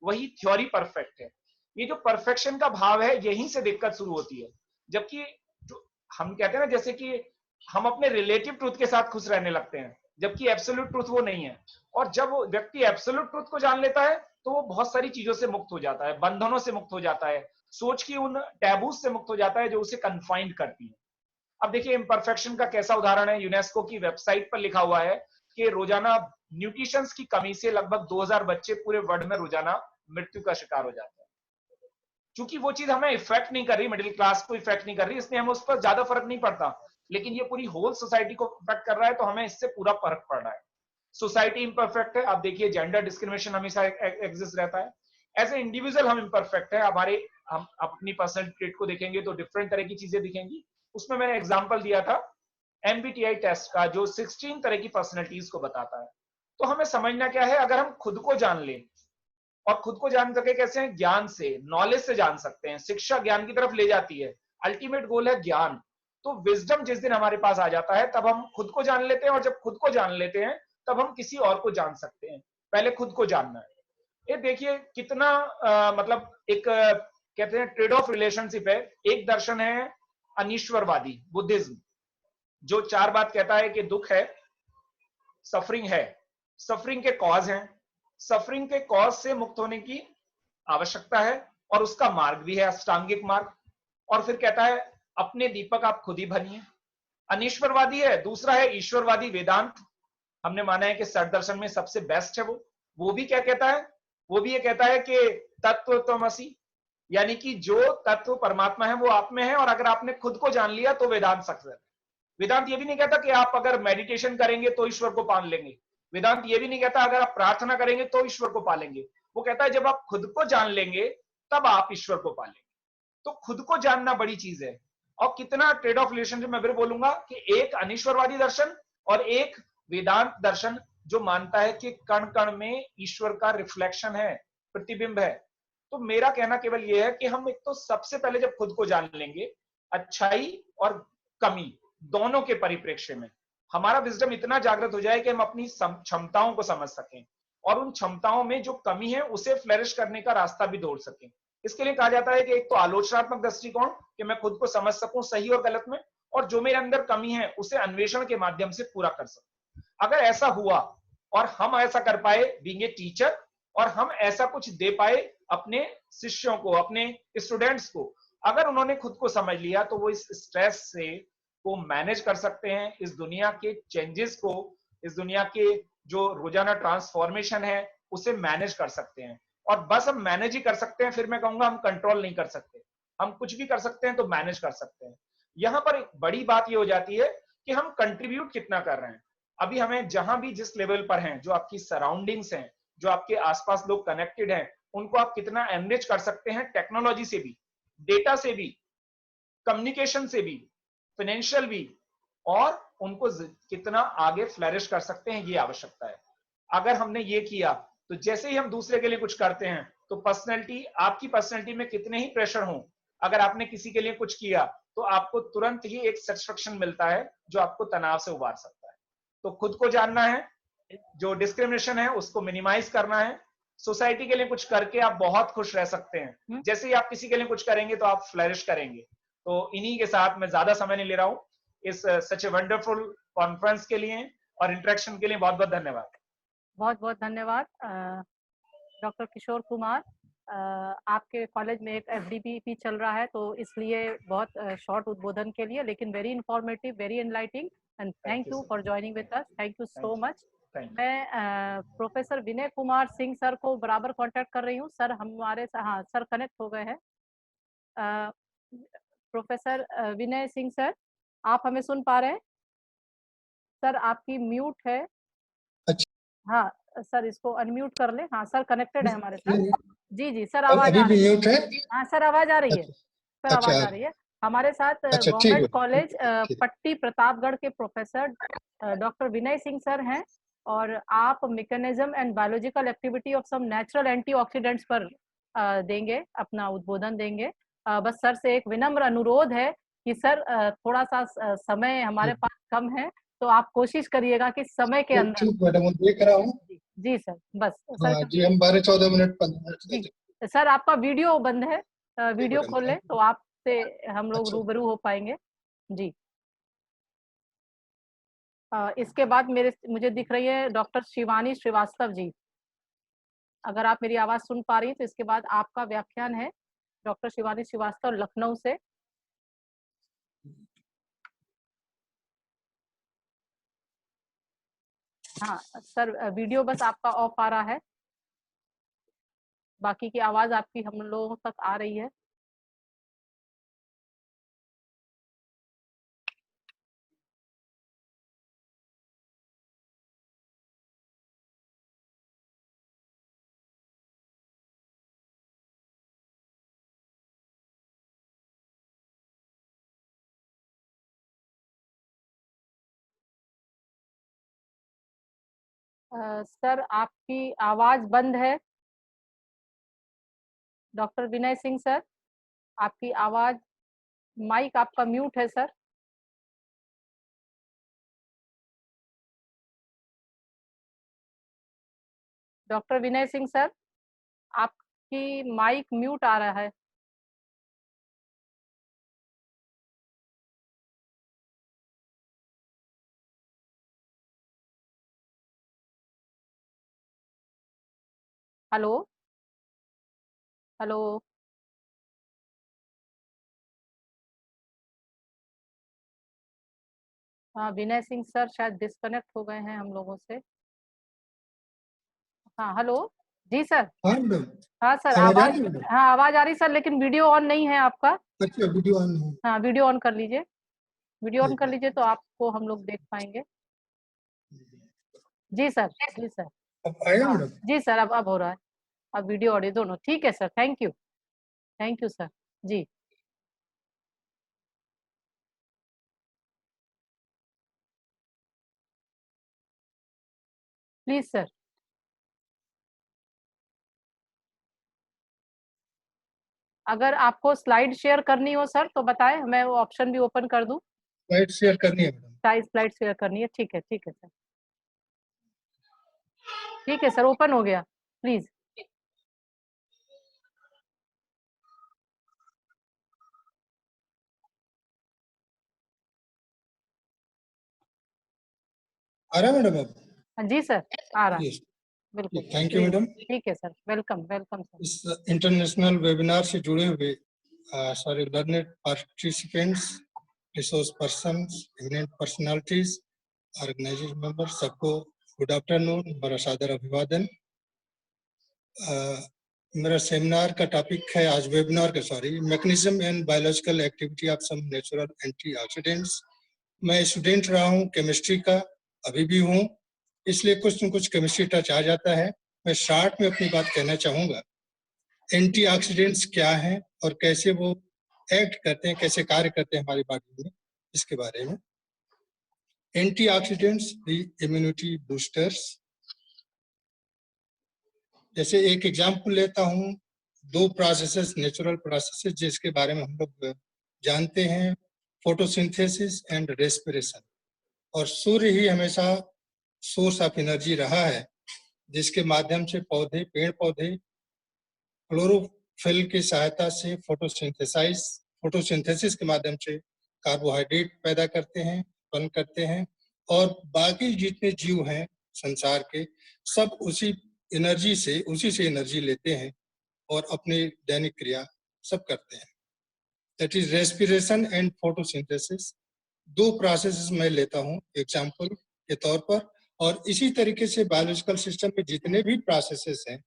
वही थ्योरी परफेक्ट है। ये जो परफेक्शन का भाव है, यहीं से दिक्कत शुरू होती है। जबकि हम कहते हैं ना, जैसे कि हम अपने रिलेटिव ट्रूथ के साथ खुश रहने लगते हैं, जबकि एब्सोल्यूट ट्रूथ वो नहीं है। और जब वो व्यक्ति एब्सोल्यूट ट्रूथ को जान लेता है तो वो बहुत सारी चीजों से मुक्त हो जाता है, बंधनों से मुक्त हो जाता है, सोच की उन टैबूज से मुक्त हो जाता है जो उसे कन्फाइंड करती है। अब देखिए इम्परफेक्शन का कैसा उदाहरण है। यूनेस्को की वेबसाइट पर लिखा हुआ है कि रोजाना न्यूट्रिशन की कमी से लगभग 2000 बच्चे पूरे वर्ल्ड में रोजाना मृत्यु का शिकार हो जाते हैं। क्योंकि वो चीज हमें इफेक्ट नहीं कर रही, मिडिल क्लास को इफेक्ट नहीं कर रही, इसलिए हमें उस पर ज्यादा फर्क नहीं पड़ता। लेकिन ये पूरी होल सोसाइटी को इफेक्ट कर रहा है, तो हमें इससे पूरा फर्क पड़ रहा है। सोसाइटी इम्परफेक्ट है। आप देखिए जेंडर डिस्क्रिमिनेशन हमेशा एग्जिस्ट रहता है। एज ए इंडिविजुअल हम इम्परफेक्ट है। हम अपनी पर्सनल ट्रेट को देखेंगे तो डिफरेंट तरह की चीजें दिखेंगी। उसमें मैंने एग्जांपल दिया था MBTI टेस्ट का, जो 16 तरह की पर्सनैलिटीज को बताता है। तो हमें समझना क्या है, अगर हम खुद को जान लें, और खुद को जान सके कैसे हैं, ज्ञान से, नॉलेज से जान सकते हैं। शिक्षा ज्ञान की तरफ ले जाती है, अल्टीमेट गोल है ज्ञान। तो विजडम जिस दिन हमारे पास आ जाता है तब हम खुद को जान लेते हैं, और जब खुद को जान लेते हैं तब हम किसी और को जान सकते हैं। पहले खुद को जानना है। ये देखिए कितना मतलब एक कहते हैं ट्रेड ऑफ रिलेशनशिप है। एक दर्शन है अनीश्वरवादी बुद्धिज्म, जो 4 बात कहता है कि दुख है, सफरिंग है, सफरिंग के कॉज हैं, सफरिंग के कॉज से मुक्त होने की आवश्यकता है, और उसका मार्ग भी है अष्टांगिक मार्ग। और फिर कहता है अपने दीपक आप खुद ही बनिए। अनीश्वरवादी है। दूसरा है ईश्वरवादी वेदांत। हमने माना है कि सठ दर्शन में सबसे बेस्ट है वो भी क्या कहता है, वो भी ये कहता है कि तत्व त्वमसि, यानी कि जो तत्व परमात्मा है वो आप में है, और अगर आपने खुद को जान लिया तो वेदांत सक्सेस। वेदांत ये भी नहीं कहता कि आप अगर मेडिटेशन करेंगे तो ईश्वर को पाल लेंगे। वेदांत ये भी नहीं कहता अगर आप प्रार्थना करेंगे तो ईश्वर को पालेंगे। वो कहता है जब आप खुद को जान लेंगे तब आप ईश्वर को पालेंगे। तो खुद को जानना बड़ी चीज है। और कितना ट्रेड ऑफ रिलेशनशिप मैं फिर बोलूंगा कि एक अनीश्वरवादी दर्शन और एक वेदांत दर्शन जो मानता है कि कण कण में ईश्वर का रिफ्लेक्शन है, प्रतिबिंब है। तो मेरा कहना केवल यह है कि हम एक तो सबसे पहले जब खुद को जान लेंगे, अच्छाई और कमी दोनों के परिप्रेक्ष्य में, हमारा विजडम इतना जागृत हो जाए कि हम अपनी क्षमताओं को समझ सकें, और उन क्षमताओं में जो कमी है उसे फ्लरिश करने का रास्ता भी ढूंढ सकें। इसके लिए कहा जाता है कि एक तो आलोचनात्मक दृष्टिकोण, कि मैं खुद को समझ सकूं सही और गलत में, और जो मेरे अंदर कमी है उसे अन्वेषण के माध्यम से पूरा कर सकूं। अगर ऐसा हुआ और हम ऐसा कर पाए बीइंग ए टीचर, और हम ऐसा कुछ दे पाए अपने शिष्यों को, अपने स्टूडेंट्स को। अगर उन्होंने खुद को समझ लिया तो वो इस स्ट्रेस से को मैनेज कर सकते हैं, इस दुनिया के चेंजेस को, इस दुनिया के जो रोजाना ट्रांसफॉर्मेशन है उसे मैनेज कर सकते हैं। और बस हम मैनेज ही कर सकते हैं, फिर मैं कहूंगा हम कंट्रोल नहीं कर सकते। हम कुछ भी कर सकते हैं तो मैनेज कर सकते हैं। यहां पर एक बड़ी बात ये हो जाती है कि हम कंट्रीब्यूट कितना कर रहे हैं। अभी हमें जहां भी जिस लेवल पर हैं, जो आपकी सराउंडिंग्स हैं, जो आपके आसपास लोग कनेक्टेड हैं, उनको आप कितना एनरिच कर सकते हैं, टेक्नोलॉजी से भी, डेटा से भी, कम्युनिकेशन से भी, फाइनेंशियल भी, और उनको कितना आगे फ्लरिश कर सकते हैं, ये आवश्यकता है। अगर हमने ये किया तो जैसे ही हम दूसरे के लिए कुछ करते हैं तो पर्सनैलिटी, आपकी पर्सनैलिटी में कितने ही प्रेशर हो, अगर आपने किसी के लिए कुछ किया तो आपको तुरंत ही एक सेटिस्फेक्शन मिलता है जो आपको तनाव से उबार सकता है। तो खुद को जानना है, जो डिस्क्रिमिनेशन है उसको मिनिमाइज करना है। सोसाइटी के लिए कुछ करके आप बहुत खुश रह सकते हैं, जैसे ही आप किसी के लिए कुछ करेंगे तो आप फ्लरिश करेंगे। तो इन्हीं के साथ मैं ज्यादा समय नहीं ले रहा हूं, इस सच ए वंडरफुल कॉन्फ्रेंस के लिए और इंटरेक्शन के लिए बहुत बहुत धन्यवाद। बहुत बहुत धन्यवाद डॉक्टर किशोर कुमार। आपके कॉलेज में एक एफडीपी चल रहा है तो इसलिए बहुत शॉर्ट उद्बोधन के लिए, लेकिन very informative, very enlightening, and thank you for joining with us. Thank you so much. मैं प्रोफेसर विनय कुमार सिंह सर को बराबर कांटेक्ट कर रही हूँ। सर हमारे, हाँ सर कनेक्ट हो गए हैं। प्रोफेसर विनय सिंह सर, आप हमें सुन पा रहे हैं? सर आपकी म्यूट है। अच्छा। हाँ सर, इसको अनम्यूट कर ले। हाँ सर कनेक्टेड है हमारे साथ। जी जी सर, आवाज अभी आ भी रही है। म्यूट है? हाँ सर आवाज आ रही है। सर अच्छा आवाज आ रही है। हमारे साथ अच्छा, ठीक गवर्नमेंट है कॉलेज ठीक। पट्टी प्रतापगढ़ के professor doctor Vinay Singh sir हैं, और आप mechanism and biological activity of some natural antioxidants पर देंगे, अपना उद्बोधन देंगे। बस सर से एक विनम्र अनुरोध है कि सर थोड़ा सा समय हमारे पास कम है, तो आप कोशिश करिएगा कि समय के अंदर। ठीक मैडम, मैं देख रहा हूँ। जी सर, बस सर हाँ जी, हम 12-14 मिनट 15 जी सर, आपका वीडियो बंद है, वीडियो मैडम, खोल ले तो आपसे हम लोग अच्छा। रूबरू हो पाएंगे। जी इसके बाद मुझे दिख रही है डॉक्टर शिवानी श्रीवास्तव जी। अगर आप मेरी आवाज सुन पा रही हैं तो इसके बाद आपका व्याख्यान है, डॉक्टर शिवानी श्रीवास्तव लखनऊ से। हाँ सर, वीडियो बस आपका ऑफ आ रहा है, बाकी की आवाज आपकी हम लोगों तक आ रही है। सर आपकी आवाज बंद है। डॉक्टर विनय सिंह सर, आपकी आवाज, माइक आपका म्यूट है sir. Doctor Vinay Singh sir, आपकी माइक म्यूट आ रहा है। Hello hello. हाँ विनय सिंह सर शायद डिस्कनेक्ट हो गए हैं हम लोगों से। हाँ हेलो। जी सर। हाँ मैडम, हाँ सर आवाज आ आवाज, रही है मैडम? हाँ आवाज आ रही सर, लेकिन वीडियो ऑन नहीं है आपका। अच्छा, वीडियो ऑन है। हाँ वीडियो ऑन कर लीजिए, वीडियो ऑन ठीक कर है। लीजिए तो आपको हम लोग देख पाएंगे। जी सर, जी सर। अब आया हाँ मैडम? जी सर, अब हो रहा है, अब वीडियो ऑडियो दोनों ठीक है सर। Thank you sir. जी प्लीज सर। अगर आपको स्लाइड शेयर करनी हो सर तो बताएं, मैं वो ऑप्शन भी ओपन कर दूं। स्लाइड शेयर करनी है मैडम? स्लाइड शेयर करनी है, ठीक है सर। ठीक है सर, ओपन हो गया, प्लीज। आ रहा है मैडम अब? जी सर, आ रहा है, Yes. बिल्कुल। Thank you madam. ठीक है सर, वेलकम वेलकम सर। इस इंटरनेशनल वेबिनार से जुड़े हुए सारे learned participants, resource persons, eminent personalities, organisation member, सबको गुड आफ्टरनून, मेरा सादर अभिवादन। मेरा सेमिनार का टॉपिक है, आज वेबिनार का mechanism and biological activity of some natural antioxidants. मैं स्टूडेंट रहा हूँ केमिस्ट्री का, अभी भी हूँ, इसलिए कुछ न कुछ केमिस्ट्री टच आ जाता है। मैं शॉर्ट में अपनी बात कहना चाहूँगा। एंटीऑक्सीडेंट्स क्या हैं और कैसे वो एक्ट करते हैं, कैसे कार्य करते हैं हमारी बॉडी में, इसके बारे में। Antioxidants immunity boosters. जैसे एक एग्जांपल लेता हूँ, दो प्रोसेसेस, नेचुरल प्रोसेसेस जिसके बारे में हम लोग जानते हैं, फोटोसिंथेसिस एंड रेस्पिरेशन। और सूर्य ही हमेशा सोर्स ऑफ एनर्जी रहा है, जिसके माध्यम से पौधे, पेड़ पौधे क्लोरोफिल की सहायता से फोटोसिंथेसिस के माध्यम से कार्बोहाइड्रेट पैदा करते हैं, उत्पन्न करते हैं, और बाकी जितने जीव हैं संसार के, सब उसी से एनर्जी लेते हैं और अपनी दैनिक क्रिया सब करते हैं। That is respiration and photosynthesis. दो प्रोसेस मैं लेता हूँ एग्जाम्पल के तौर पर, और इसी तरीके से बायोलॉजिकल सिस्टम में जितने भी प्रोसेसेस हैं,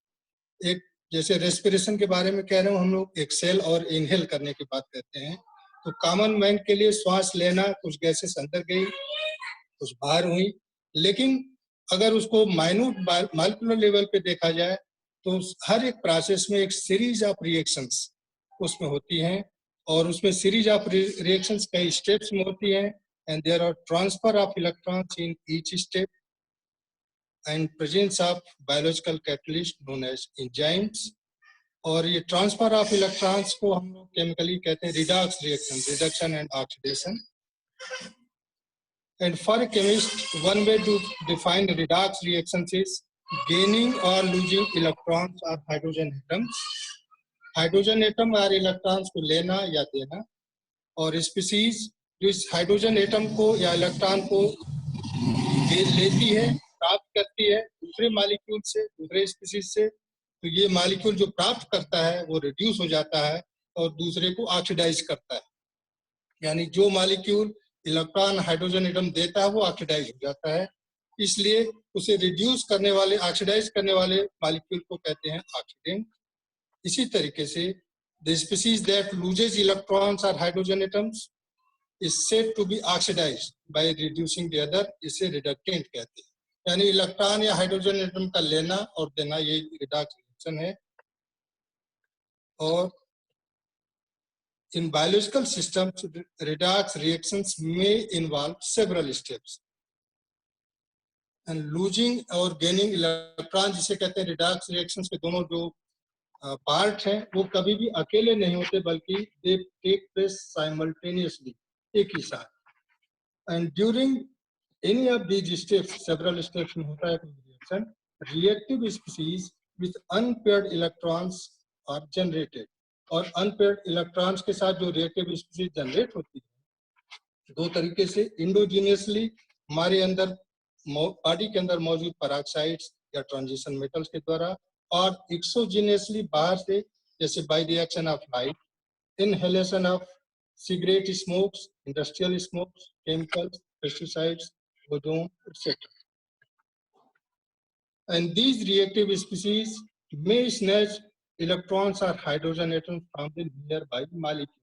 एक जैसे रेस्पिरेशन के बारे में कह रहे हो, हम लोग एक्सेल और इनहेल करने की बात करते हैं। तो कॉमन मैन के लिए श्वास लेना, कुछ गैसेस अंदर गई, कुछ बाहर हुई, लेकिन अगर उसको माइन्यूट मॉलिक्यूलर लेवल पे देखा जाए तो हर एक प्रोसेस में एक सीरीज ऑफ रिएक्शंस उसमें होती हैं, और उसमें सीरीज ऑफ रिएक्शंस कई स्टेप्स में होती हैं, and there are transfer of electrons in each step and presence of biological catalyst known as enzymes। और ये ट्रांसफर ऑफ इलेक्ट्रॉन्स को हम लोग केमिकली कहते हैं redox reaction, reduction and oxidation. And for chemist one way to define redox reactions is gaining और losing electrons of hydrogen atoms. Hydrogen atom और electrons को लेना या देना, और स्पीसीज जो इस हाइड्रोजन एटम को या इलेक्ट्रॉन को लेती है, प्राप्त करती है दूसरे मॉलिक्यूल से, दूसरे स्पीसीज से, तो ये मॉलिक्यूल जो प्राप्त करता है वो रिड्यूस हो जाता है और दूसरे को ऑक्सीडाइज करता है। यानी जो मॉलिक्यूल इलेक्ट्रॉन हाइड्रोजन एटम देता है वो ऑक्सीडाइज हो जाता है, इसलिए उसे रिड्यूस करने वाले, ऑक्सीडाइज करने वाले मॉलिक्यूल को कहते हैं ऑक्सीडेंट। इसी तरीके से the species that loses electrons और hydrogen atoms is said to be oxidized by reducing the other, इसे रिडक्टेंट कहते हैं। यानी इलेक्ट्रॉन या हाइड्रोजन एटम का लेना और देना, ये रिडॉक्स रिएक्शन है। और in biological systems redox reactions में involve several steps, and losing और गेनिंग इलेक्ट्रॉन जिसे कहते हैं रिडॉक्स रिएक्शंस के दोनों जो पार्ट हैं वो कभी भी अकेले नहीं होते, बल्कि दे टेक प्लेस साइमल्टेनियसली, एक ही साथ। And during any of these steps, several steps में होता है reaction, reactive species with unpaired electrons are generated. और अनपेयर्ड इलेक्ट्रॉन्स के साथ जो रिएक्टिव स्पीसीज जनरेट होती है दो तरीके से, इंडोजीनियसली हमारे अंदर बॉडी के अंदर मौजूद पेरोक्साइड्स या ट्रांजिशन मेटल्स के द्वारा, और एक्सोजीनियसली बाहर से, जैसे by the action of light, inhalation of cigarette smokes, industrial smokes, chemicals, pesticides, ozone, etc. And these reactive species may snatch electrons or hydrogen atoms from the nearby molecules.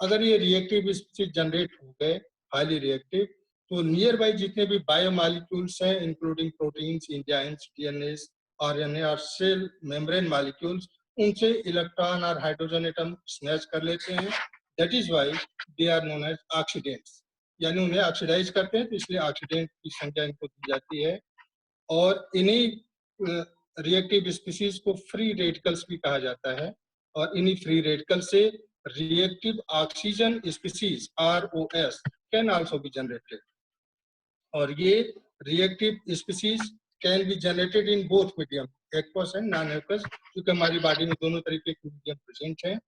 अगर ये reactive species generate हो गए highly reactive, तो nearby जितने भी biomolecules हैं, including proteins, enzymes, DNAs, RNA और cell membrane molecules, उनसे इलेक्ट्रॉन और हाइड्रोजन एटम स्नैच कर लेते हैं। That is why they are known as oxidants, यानी उन्हें ऑक्सीडाइज करते हैं, तो इसलिए ऑक्सीडेंट की संज्ञा इनको दी जाती है। और इन्हीं रिएक्टिव स्पीसीज को फ्री रेडिकल्स भी कहा जाता है, और इन्हीं फ्री रेडिकल से reactive oxygen species ROS can also be generated. और ये reactive species can be generated in both medium, aqueous and non aqueous, क्योंकि हमारी बॉडी में दोनों तरीके के मीडियम प्रेजेंट है।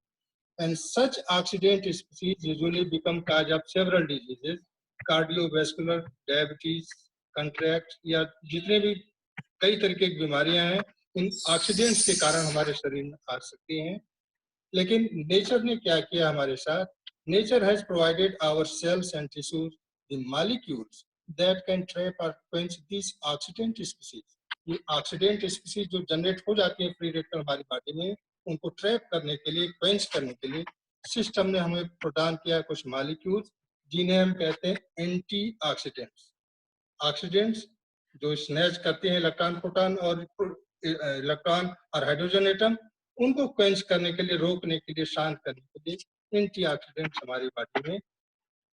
And such oxidant species usually become cause of several diseases: cardiovascular, diabetes, contract या जितने भी कई तरीके की बीमारियां हैं, इन ऑक्सीडेंट्स के कारण हमारे शरीर में आ सकती हैं। लेकिन नेचर ने क्या किया हमारे साथ? Nature has provided our cells and tissues the molecules that can trap और क्वेंच दिस ऑक्सीडेंट स्पीसीज। ये ऑक्सीडेंट स्पीसीज जो जनरेट हो जाती है फ्री रेडिकल हमारी बॉडी में, उनको ट्रैप करने के लिए, क्वेंच करने के लिए सिस्टम ने हमें प्रदान किया कुछ मॉलिक्यूल्स जिन्हें हम कहते हैं एंटी ऑक्सीडेंट्स। ऑक्सीडेंट्स जो स्नैच करते हैं इलेक्ट्रॉन, प्रोटॉन और इलेक्ट्रॉन और हाइड्रोजन एटम, उनको क्वेंच करने के लिए, रोकने के लिए, शांत करने के लिए एंटीऑक्सीडेंट्स हमारी बॉडी में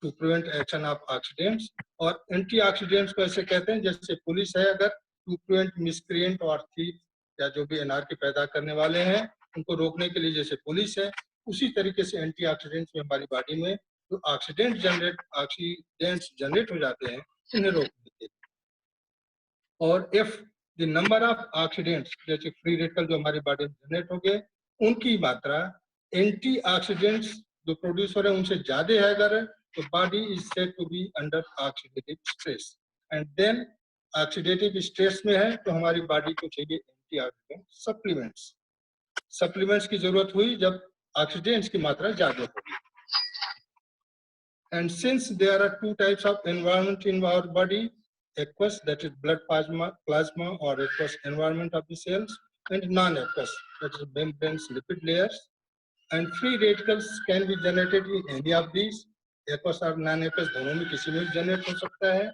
to prevent action of oxidants. और एंटीऑक्सीडेंट्स को ऐसे कहते हैं जैसे पुलिस है अगर टू प्रिवेंट मिसक्रिएंट और थीफ या जो भी एनआरकी पैदा करने वाले हैं उनको रोकने के लिए जैसे पुलिस है, उसी तरीके से एंटीऑक्सीडेंट्स में हमारी बॉडी में जो ऑक्सीडेंट्स जनरेट हो जाते हैं उन्हें रोकने के लिए। और if the number of oxidants जैसे फ्री रेडिकल जो हमारी बॉडी में जनरेट हो गए, उनकी मात्रा एंटीऑक्सीडेंट्स जो प्रोड्यूस हो रहे हैं उनसे ज्यादा है अगर, तो body is said to be under oxidative stress. And then oxidative stress में है तो हमारी बॉडी को चाहिए एंटीऑक्सीडेंट सप्लीमेंट्स। सप्लीमेंट्स की जरूरत हुई जब ऑक्सीडेंट्स की मात्रा ज्यादा होगी। And since there are two types of environment in our body, aqueous, that is blood plasma or aqueous environment of the cells, and non-aqueous, that is membranes, lipid layers, and free radicals can be generated in any of these, aqueous और non-aqueous दोनों में किसी में generate हो सकता है।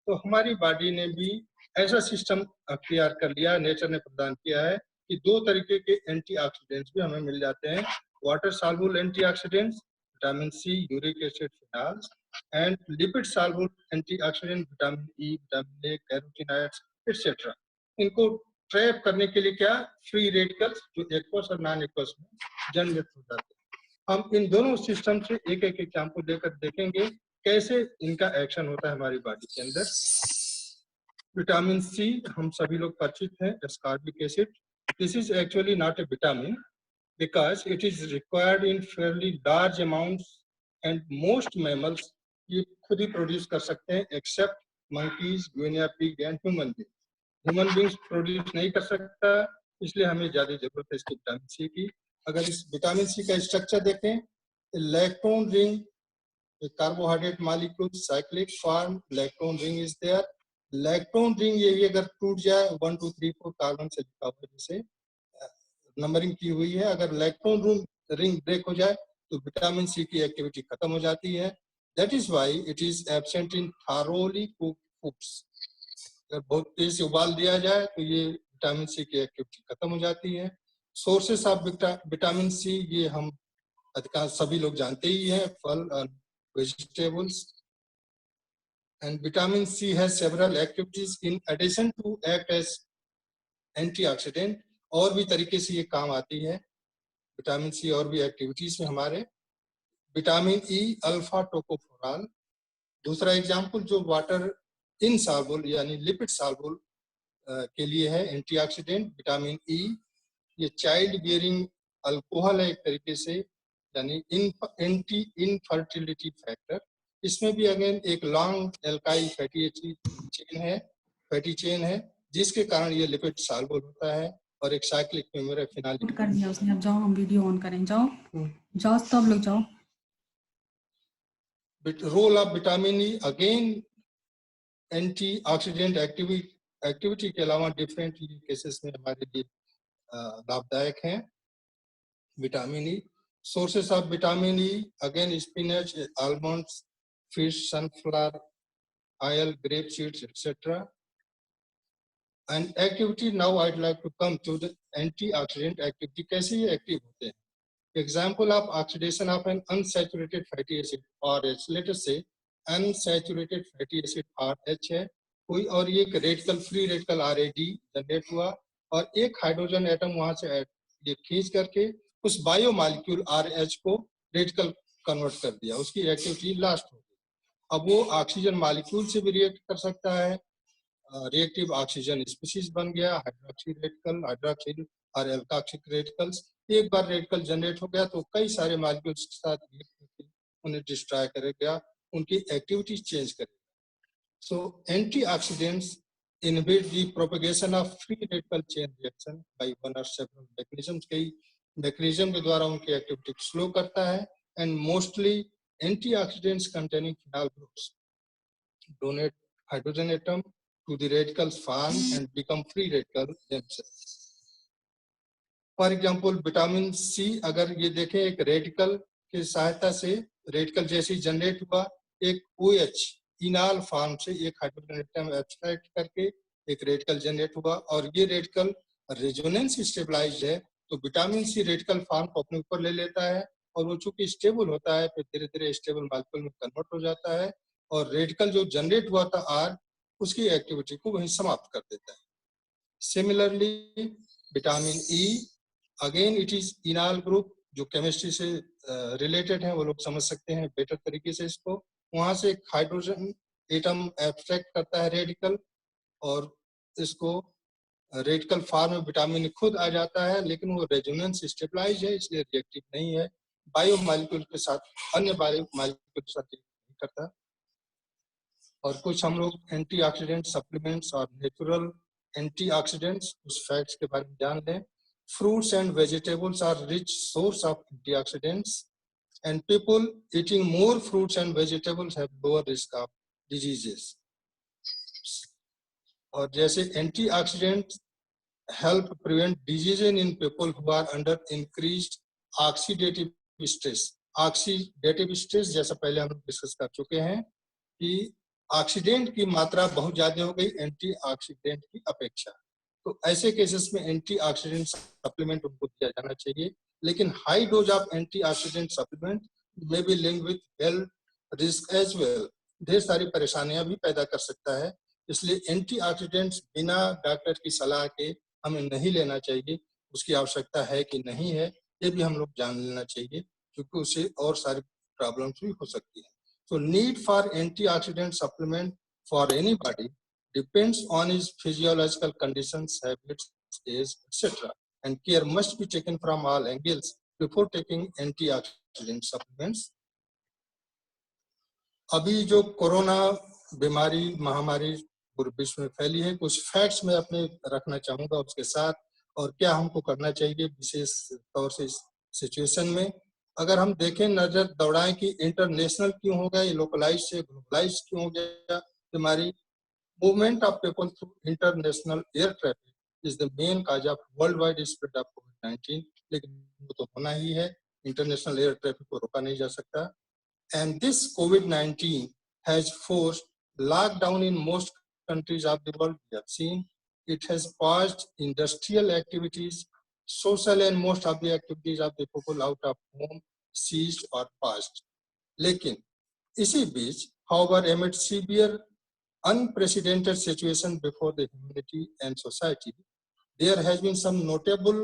तो हमारी बॉडी ने भी ऐसा सिस्टम अख्तियार कर लिया, नेचर ने प्रदान किया है कि दो तरीके के एंटीऑक्सीडेंट्स भी हमें मिल जाते हैं, water soluble antioxidants vitamin C, uric acid, phenols, and lipid soluble antioxidant vitamin E, vitamin A, carotenoids etcetera. इनको ट्रैप करने के लिए क्या, फ्री रेडिकल्स जो एक्वस और नॉन एक्वस में जनरेट हो जाते हैं। हम इन दोनों सिस्टम से एक एक एग्जांपल देकर देखेंगे कैसे इनका एक्शन होता है हमारी बॉडी के अंदर। विटामिन सी हम सभी लोग परिचित हैं, ascorbic acid. This is actually not A vitamin because it is required in fairly large amounts and most mammals ये खुद ही प्रोड्यूस कर सकते हैं except monkeys, guinea pig and human beings. Human beings produce नहीं कर सकता, इसलिए हमें ज्यादा जरूरत है इसकी विटामिन सी की। अगर इस विटामिन सी का स्ट्रक्चर देखें, electron ring, carbohydrate molecule cyclic form, electron ring is there. Electron ring ये अगर टूट जाए 1 2 3 4 कार्बन से लिखा हुआ जैसे नंबरिंग की हुई है, अगर इलेक्ट्रॉन रिंग ब्रेक हो जाए तो विटामिन सी की एक्टिविटी खत्म हो जाती है। That is why it is absent in thoroughly cooked foods. अगर बहुत तेज से उबाल दिया जाए तो ये विटामिन सी की एक्टिविटी खत्म हो जाती है। सोर्सेस ऑफ विटामिन सी ये हम अधिकांश सभी लोग जानते ही हैं, फल और vegetables. And vitamin C has several activities in addition to act as antioxidant. और भी तरीके से ये काम आती है विटामिन सी, और भी एक्टिविटीज में हमारे। विटामिन ई अल्फा टोकोफेरॉल दूसरा एग्जाम्पल जो वाटर इनसॉल्युबल यानी लिपिड सॉल्युबल के लिए है एंटीऑक्सीडेंट। विटामिन ई ये चाइल्ड बियरिंग अल्कोहल है एक तरीके से, यानी एंटी इनफर्टिलिटी फैक्टर। इसमें भी अगेन एक लॉन्ग एल्काइल फैटी चेन है जिसके कारण ये लिपिड सॉल्युबल होता है। और एक साइक्लिक मेम्बर है फिनाइल कर दिया उसने। अब जाओ हम वीडियो ऑन करें, जाओ सब लोग जाओ। Role of vitamin E again antioxidant activity के अलावा डिफरेंट केसेस में हमारे लिए लाभदायक हैं। Vitamin E sources of vitamin E again spinach, almonds, fish, sunflower oil, grape seeds etcetera. And activity now I'd like to come to the antioxidant activity. कैसे ये active होते हैं? Example of oxidation of an unsaturated fatty acid RH. Let us say unsaturated fatty acid RH है कोई, और ये radical free radical RAD generate हुआ और एक हाइड्रोजन एटम वहां से ये खींच करके उस बायो मॉलिक्यूल RH को रेडिकल कन्वर्ट कर दिया, उसकी एक्टिविटी लास्ट हो गई। अब वो ऑक्सीजन मॉलिक्यूल से भी रिएक्ट कर सकता है, रिएक्टिव ऑक्सीजन स्पीशीज बन गया, हाइड्रोक्सी रेडिकल, हाइड्रोक्सिल और एल्काक्सिक रेडिकल्स। एक बार रेडिकल जनरेट हो गया तो कई सारे मॉलिक्यूल्स के साथ रिएक्ट करके उन्हें डिस्ट्रॉय करेगा, उनकी एक्टिविटीज चेंज करेगा। So antioxidants inhibit the propagation of free radical chain reaction by one or several mechanisms. कई mechanism के द्वारा उनकी activity slow करता है, and mostly antioxidants containing phenol groups donate hydrogen atom to the radicals form and become free radical themselves. For example vitamin C अगर ये देखें एक रेडिकल की सहायता से रेडिकल जैसे जनरेट हुआ, एक OH इनाल फॉर्म से एक हाइड्रोजन एटम एब्स्ट्रैक्ट करके एक रेडिकल जनरेट हुआ, और ये रेडिकल रेजोनेंस स्टेबलाइज्ड है, तो विटामिन सी रेडिकल फॉर्म को अपने ऊपर ले लेता है, और वो चूंकि स्टेबल होता है फिर धीरे धीरे स्टेबल मॉलिक्यूल में कन्वर्ट हो जाता है, और रेडिकल जो जनरेट हुआ था आर उसकी एक्टिविटी को वहीं समाप्त कर देता है. Similarly vitamin E, again it is enol group, जो केमिस्ट्री से रिलेटेड है वो लोग समझ सकते हैं बेटर तरीके से इसको. वहां से एक हाइड्रोजन एटम एब्स्ट्रैक्ट करता है रेडिकल, और इसको रेडिकल फॉर्म में विटामिन खुद आ जाता है, लेकिन वो रेजोनेंस स्टेबलाइज है इसलिए रिएक्टिव नहीं है, बायो मॉलिक्यूल के साथ अन्य बायो मॉलिक्यूल के साथ नहीं करता. और कुछ हम लोग एंटीऑक्सीडेंट सप्लीमेंट्स और नेचुरल एंटीऑक्सीडेंट्स उस फैक्ट्स के बारे में जान लें. Fruits and vegetables are rich source of antioxidants, and people eating more fruits and vegetables have lower risk of diseases. और जैसे antioxidants help prevent diseases in people who are under increased oxidative stress. Oxidative stress जैसा पहले हम discuss कर चुके हैं कि oxidant की मात्रा बहुत ज्यादा हो गई एंटीऑक्सीडेंट की अपेक्षा, तो ऐसे केसेस में एंटीऑक्सीडेंट सप्लीमेंट उनको दिया जाना चाहिए. लेकिन high dose of antioxidant supplement may be linked with health risk as well, ढेर सारी परेशानियां भी पैदा कर सकता है. इसलिए एंटीऑक्सीडेंट्स बिना डॉक्टर की सलाह के हमें नहीं लेना चाहिए. उसकी आवश्यकता है कि नहीं है ये भी हम लोग जान लेना चाहिए, क्योंकि उससे और सारी प्रॉब्लम्स भी हो सकती है. So need for antioxidant supplement for anybody depends on his physiological conditions, habits, age, etc. And care must be taken from all angles before taking antioxidant supplements. अभी जो कोरोना बीमारी महामारी पूरे विश्व में फैली है, कुछ फैक्ट्स मैं अपने रखना चाहूंगा उसके साथ, और क्या हमको करना चाहिए विशेष तौर से इस सिचुएशन में. अगर हम देखें नजर दौड़ाएं कि इंटरनेशनल क्यों हो गया, लोकलाइज से ग्लोबलाइज क्यों हो गया बीमारी. Movement of people through international air traffic is the main cause of world wide spread of कोविड-19. लेकिन वो तो होना ही है, इंटरनेशनल एयर ट्रैफिक को रोका नहीं जा सकता. एंड दिस कोविड-19 has forced lockdown in most countries of the world. We have seen it has paused industrial activities, social and most of the activities of the people out of home ceased or paused. लेकिन इसी बीच however amid severe unprecedented situation before the humanity and society, there has been some notable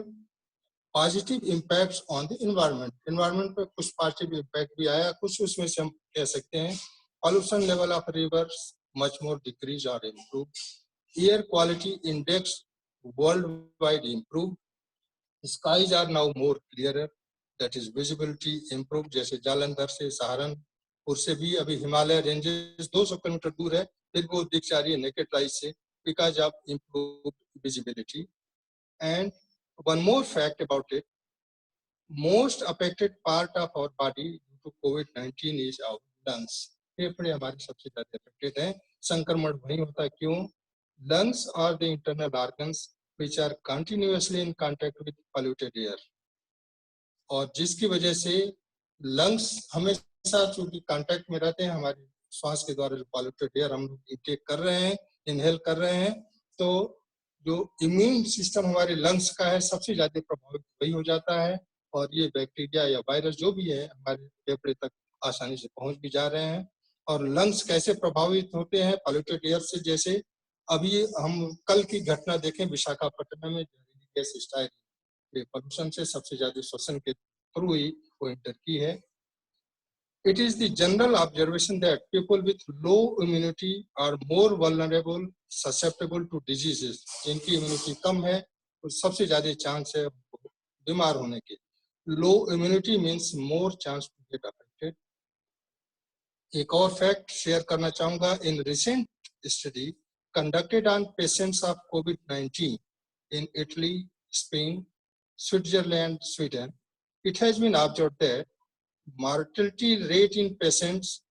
positive impacts on the environment. Environment पे कुछ positive impact भी आया, कुछ उसमें से हम कह सकते हैं pollution level of rivers much more decreased or improved, air quality index worldwide improved, skies are now more clearer, that is visibility improved. जैसे जालंधर से सहारनपुर से भी अभी हिमालय रेंजेस 200 किलोमीटर दूर है, फिर वो दिख जा रही है नेकेड आइज से because of improved visibility. And one more fact about it, most affected part of our body due to COVID-19 is our lungs. फेफड़े हमारे सबसे ज्यादा अफेक्टेड हैं. संक्रमण वहीं होता है. क्यों? lungs are the internal organs which are continuously in contact with polluted air, और जिसकी वजह से लंग्स हमेशा चूंकि कांटेक्ट में रहते हैं, हमारे श्वास के द्वारा जो पॉल्यूटेड एयर हम लोग इंटेक कर रहे हैं, इनहेल कर रहे हैं, तो जो इम्यून सिस्टम हमारे लंग्स का है सबसे ज्यादा प्रभावित वही हो जाता है, और ये बैक्टीरिया या वायरस जो भी है हमारे फेफड़े तक आसानी से पहुंच भी जा रहे हैं. और लंग्स कैसे प्रभावित होते हैं पॉल्यूटेड एयर से? जैसे अभी हम कल की घटना देखें विशाखापट्टनम में जहरीली गैस स्टाइल पोल्यूशन से सबसे ज्यादा श्वसन के थ्रू ही वो एंटर की है. It is the general observation that people with low immunity are more vulnerable, susceptible to diseases. जिनकी इम्यूनिटी कम है तो सबसे ज्यादा चांस है बीमार होने के. Low immunity means more chance to get affected. एक और फैक्ट शेयर करना चाहूंगा. In recent study conducted on patients of COVID-19 in Italy, Spain, Switzerland, Sweden, it has been observed that mortality rate in patients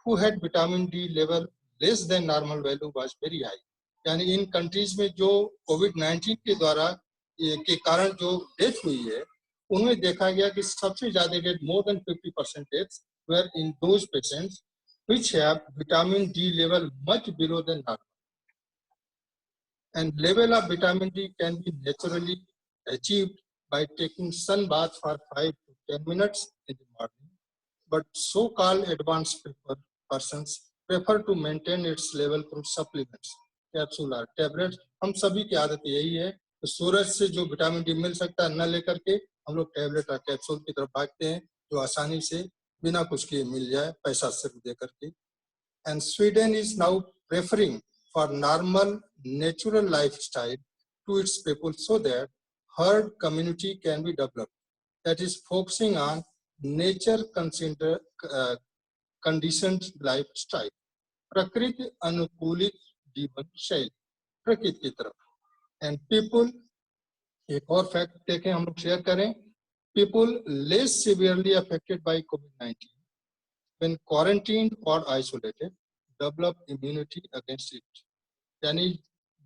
who had vitamin D level less than normal value was very high. यानी इन countries में जो कोविड-19 के द्वारा के कारण जो death हुई है, उनमें देखा गया कि सबसे ज्यादा death, more than 50% deaths were in those patients which have vitamin D level much below than normal. And level of vitamin D can be naturally achieved by taking sun bath for 5 to 10 minutes in the morning. But so-called advanced persons prefer to maintain its level through supplements, capsule or tablets. हम सभी की आदत यही है कि सूरज से जो vitamin D मिल सकता है न लेकर के हम लोग टैबलेट और कैप्सूल की तरफ भागते हैं, जो आसानी से बिना कुछ किए मिल जाए, पैसा सिर्फ दे करके. And Sweden is now preferring for normal natural lifestyle to its people so that herd community can be developed. That is focusing on nature conditioned lifestyle. प्रकृति अनुकूलित जीवन शैली, प्रकृति की तरफ. And people, एक और फैक्ट देखें हम लोग शेयर करें, people less severely affected by COVID-19 when quarantined or isolated develop immunity against it. यानी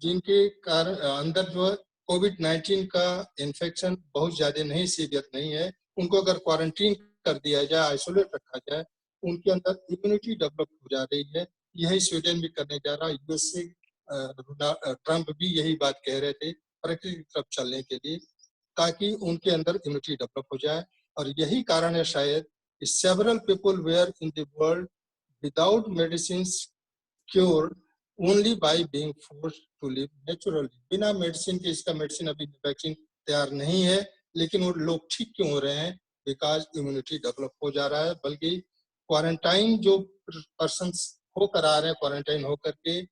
जिनके कारण अंदर जो कोविड-19 का इन्फेक्शन बहुत ज्यादा नहीं, सीवियर नहीं है, उनको अगर क्वारंटीन कर दिया जाए, आइसोलेट रखा जाए, उनके अंदर इम्यूनिटी डेवलप हो जा रही है. यही स्वीडन भी करने जा रहा है. यूएसए ट्रम्प भी यही बात कह रहे थे, प्रकृति की तरफ चलने के लिए, ताकि उनके अंदर इम्यूनिटी डेवलप हो जाए. और यही कारण है शायद कि several people were in the world without medicines cured only by being forced to live naturally. बिना मेडिसिन के, इसका मेडिसिन अभी वैक्सीन तैयार नहीं है, लेकिन वो लोग ठीक क्यों हो रहे हैं? बिकॉज इम्यूनिटी डेवलप हो जा रहा है. बल्कि क्वारंटाइन जो पर्सन्स होकर आ रहे हैं, क्वारंटाइन होकर के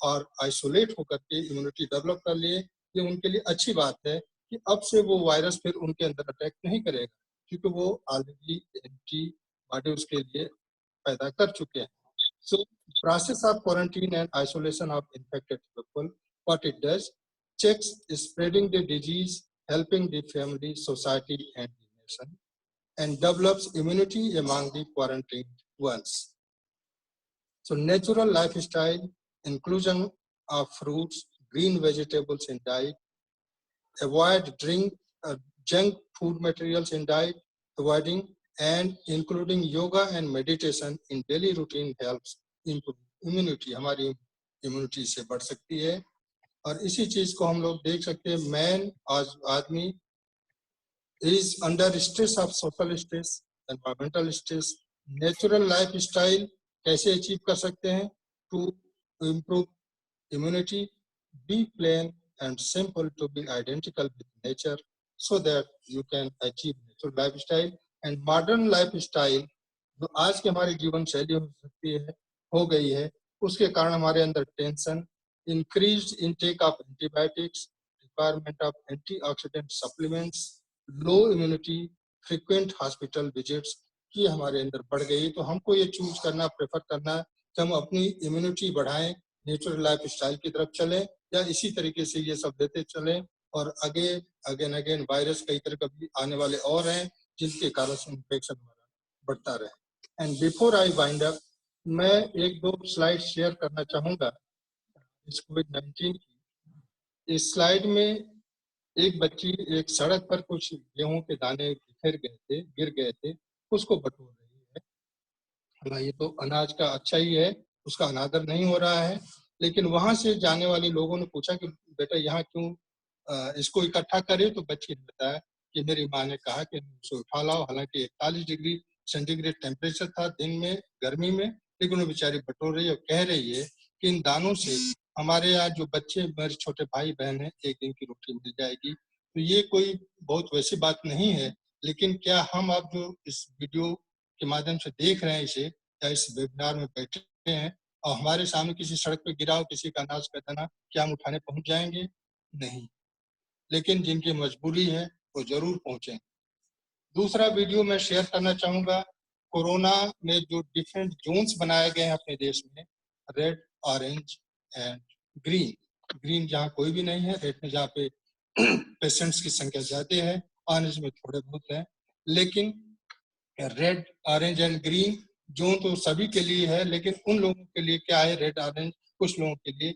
और आइसोलेट होकर के इम्यूनिटी डेवलप कर लिए, ये उनके लिए अच्छी बात है कि अब से वो वायरस फिर उनके अंदर अटैक नहीं करेगा, क्योंकि वो ऑलरेडी एंटीबॉडी उसके लिए पैदा कर चुके हैं. So process of quarantine and isolation of infected people, what it does, checks spreading the disease, helping the family, society and the nation, and develops immunity among the quarantined ones. So natural lifestyle, inclusion of fruits, green vegetables in diet, avoid junk food materials in diet, avoiding and including yoga and meditation in daily routine helps improve immunity. हमारी immunity से बढ़ सकती है. और इसी चीज को हम लोग देख सकते हैं. मैन आदमी is under stress of social stress, environmental stress. Natural lifestyle कैसे अचीव कर सकते हैं? To improve immunity, be plain and simple to be identical with nature so that you can achieve natural lifestyle. And modern lifestyle जो आज के हमारी जीवन शैली हो सकती है, हो गई है, उसके कारण हमारे अंदर tension, increased intake of antibiotics, requirement of antioxidant supplements, low immunity, frequent hospital visits की हमारे अंदर बढ़ गई. तो हमको ये चूज करना, प्रेफर करना कि हम अपनी इम्यूनिटी बढ़ाएं, नेचुरल लाइफ स्टाइल की तरफ चलें, या इसी तरीके से ये सब देते चलें. और अगेन वायरस कई तरह का भी आने वाले और हैं, जिनके कारण से इन्फेक्शन हमारा बढ़ता रहे. And before I wind up, मैं एक दो स्लाइड शेयर करना चाहूंगा इस कोविड-19 की. इस स्लाइड में एक बच्ची एक सड़क पर कुछ गेहूं के दाने गिर गए थे, उसको बटोर रही है. हालांकि ये तो अनाज का अच्छा ही है, उसका अनादर नहीं हो रहा है, लेकिन वहां से जाने वाले लोगों ने पूछा कि बेटा यहाँ क्यों इसको इकट्ठा करे. तो बच्ची ने बताया कि मेरी माँ ने कहा कि उसे उठा लाओ. हालांकि 41 डिग्री सेंटीग्रेड टेम्परेचर था दिन में, गर्मी में, लेकिन वो बेचारी बटोर रही है और कह रही है कि इन दानों से हमारे यहाँ जो बच्चे, मेरे छोटे भाई बहन हैं, एक दिन की रोटी मिल जाएगी. तो ये कोई बहुत वैसी बात नहीं है, लेकिन क्या हम अब जो इस वीडियो के माध्यम से देख रहे हैं इसे, या इस वेबिनार में बैठे हैं और हमारे सामने किसी सड़क पे गिरा हो किसी का अनाज का दाना, क्या हम उठाने पहुंच जाएंगे? नहीं. लेकिन जिनकी मजबूरी है वो जरूर पहुंचेंगे. दूसरा वीडियो मैं शेयर करना चाहूंगा. कोरोना में जो डिफरेंट जोन्स बनाए गए हैं अपने देश में, रेड, ऑरेंज, एंड ग्रीन जहाँ कोई भी नहीं है, रेड में जहाँ पे पेशेंट्स की संख्या ज्यादा है, ऑरेंज में थोड़े बहुत है। लेकिन red, orange and green zone तो सभी के लिए है, लेकिन उन लोगों के लिए क्या है रेड ऑरेंज, कुछ लोगों के लिए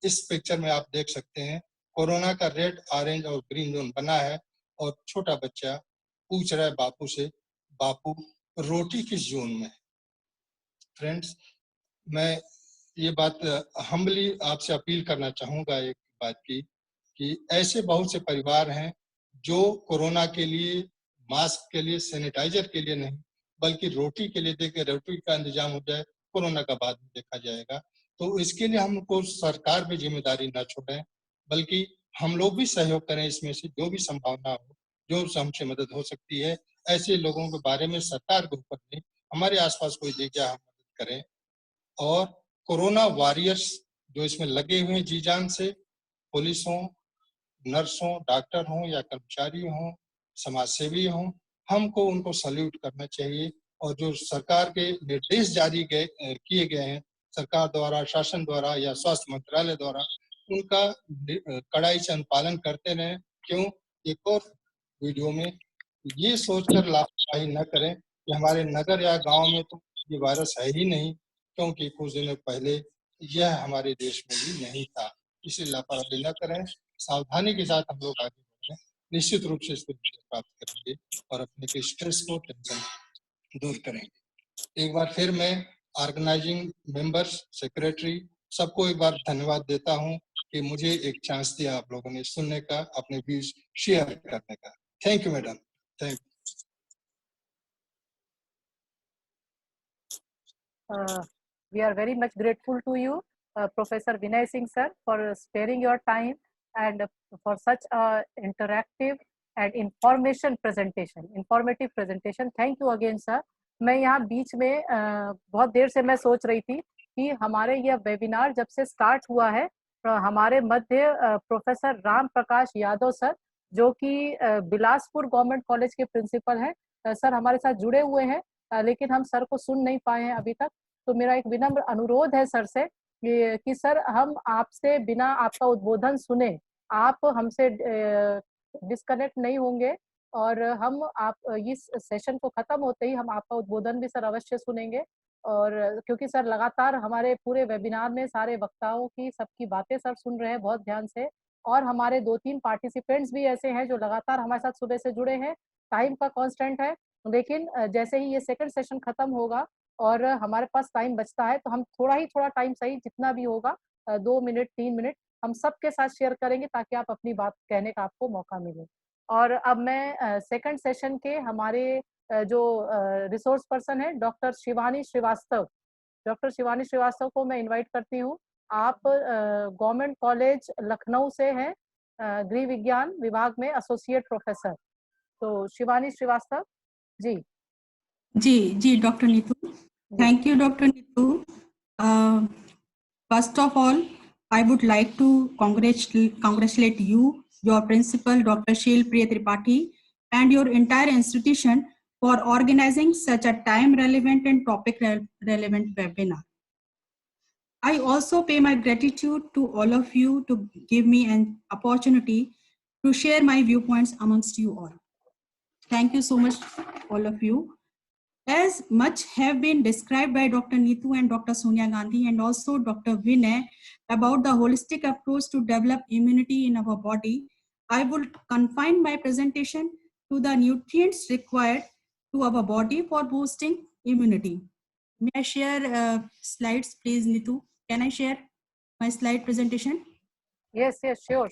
इस पिक्चर में आप देख सकते हैं कोरोना का रेड, ऑरेंज और ग्रीन जोन बना है। और छोटा बच्चा पूछ रहा है बापू से, बापू रोटी किस जोन में है? फ्रेंड्स, मैं ये बात हम्बली आपसे अपील करना चाहूंगा एक बात की, कि ऐसे बहुत से परिवार हैं जो कोरोना के लिए, मास्क के लिए, सैनिटाइजर के लिए नहीं, बल्कि रोटी के लिए देखे, रोटी का इंतजाम हो जाए, कोरोना का बाद में देखा जाएगा। तो इसके लिए हमको सरकार भी जिम्मेदारी ना छोड़ें, बल्कि हम लोग भी सहयोग करें। इसमें से जो भी संभावना हो, जो हमसे मदद हो सकती है, ऐसे लोगों के बारे में सरकार के ऊपर नहीं, हमारे आसपास कोई देख जाए, हम मदद करें। और कोरोना वॉरियर्स जो इसमें लगे हुए हैं जी जान से, पुलिस हो, नर्स हो, डॉक्टर हो या कर्मचारी हो, समाज सेवी हो, हमको उनको सल्यूट करना चाहिए। और जो सरकार के निर्देश जारी किए गए हैं, सरकार द्वारा, शासन द्वारा या स्वास्थ्य मंत्रालय द्वारा, उनका कड़ाई से अनुपालन करते रहें। क्यों? एक और वीडियो में ये सोचकर लापरवाही न करें कि हमारे नगर या गांव में तो ये वायरस है ही नहीं, क्योंकि कुछ दिनों पहले यह हमारे देश में भी नहीं था। इसलिए लापरवाही न करें, सावधानी के साथ हम लोग आगे बढ़ें, निश्चित रूप से इसको प्राप्त करेंगे और अपने स्ट्रेस को, टेंशन दूर करेंगे। एक बार फिर मैं ऑर्गेनाइजिंग मेंबर्स, सेक्रेटरी सबको एक बार धन्यवाद देता हूं कि मुझे एक चांस दिया आप लोगों ने सुनने का, अपने व्यूज शेयर करने का। Thank you madam, thank you. We are very much grateful to you, Professor Vinay Singh sir, for sparing your time and for such a interactive and informative presentation. Thank you again sir. मैं यहाँ बीच में बहुत देर से मैं सोच रही थी कि हमारे यह वेबिनार जब से स्टार्ट हुआ है, हमारे मध्य प्रोफेसर राम प्रकाश यादव सर, जो कि बिलासपुर गवर्नमेंट कॉलेज के प्रिंसिपल हैं, सर हमारे साथ जुड़े हुए हैं, लेकिन हम सर को सुन नहीं पाए हैं अभी तक। तो मेरा एक विनम्र अनुरोध है सर से कि सर हम आपसे बिना आपका उद्बोधन सुने आप हमसे डिस्कनेक्ट नहीं होंगे, और हम आप इस सेशन को खत्म होते ही हम आपका उद्बोधन भी सर अवश्य सुनेंगे। और क्योंकि सर लगातार हमारे पूरे वेबिनार में सारे वक्ताओं की सबकी बातें सर सुन रहे हैं बहुत ध्यान से, और हमारे 2-3 पार्टिसिपेंट्स भी ऐसे हैं जो लगातार हमारे साथ सुबह से जुड़े हैं। टाइम का कांस्टेंट है, लेकिन जैसे ही ये सेकंड सेशन खत्म होगा और हमारे पास टाइम बचता है, तो हम थोड़ा टाइम सही जितना भी होगा 2 मिनट 3 मिनट हम सबके साथ शेयर करेंगे, ताकि आप अपनी बात कहने का आपको मौका मिले। और अब मैं सेकंड सेशन के हमारे जो रिसोर्स पर्सन है डॉक्टर शिवानी श्रीवास्तव को मैं इनवाइट करती हूँ। आप गवर्नमेंट कॉलेज लखनऊ से हैं, गृह विज्ञान विभाग में एसोसिएट प्रोफेसर। तो शिवानी श्रीवास्तव जी। जी doctor Neetu, thank you doctor Neetu. First of all I would like to congratulate you, your principal Dr. Sheel Priya Tripathi, and your entire institution for organizing such a time relevant and topic relevant webinar. I also pay my gratitude to all of you to give me an opportunity to share my viewpoints amongst you all. Thank you so much, all of you. As much have been described by Dr. Neetu and Dr. Sonia Gandhi and also Dr. Vinay about the holistic approach to develop immunity in our body, I will confine my presentation to the nutrients required to our body for boosting immunity. May I share slides, please, Neetu? Can I share my slide presentation? Yes, sure.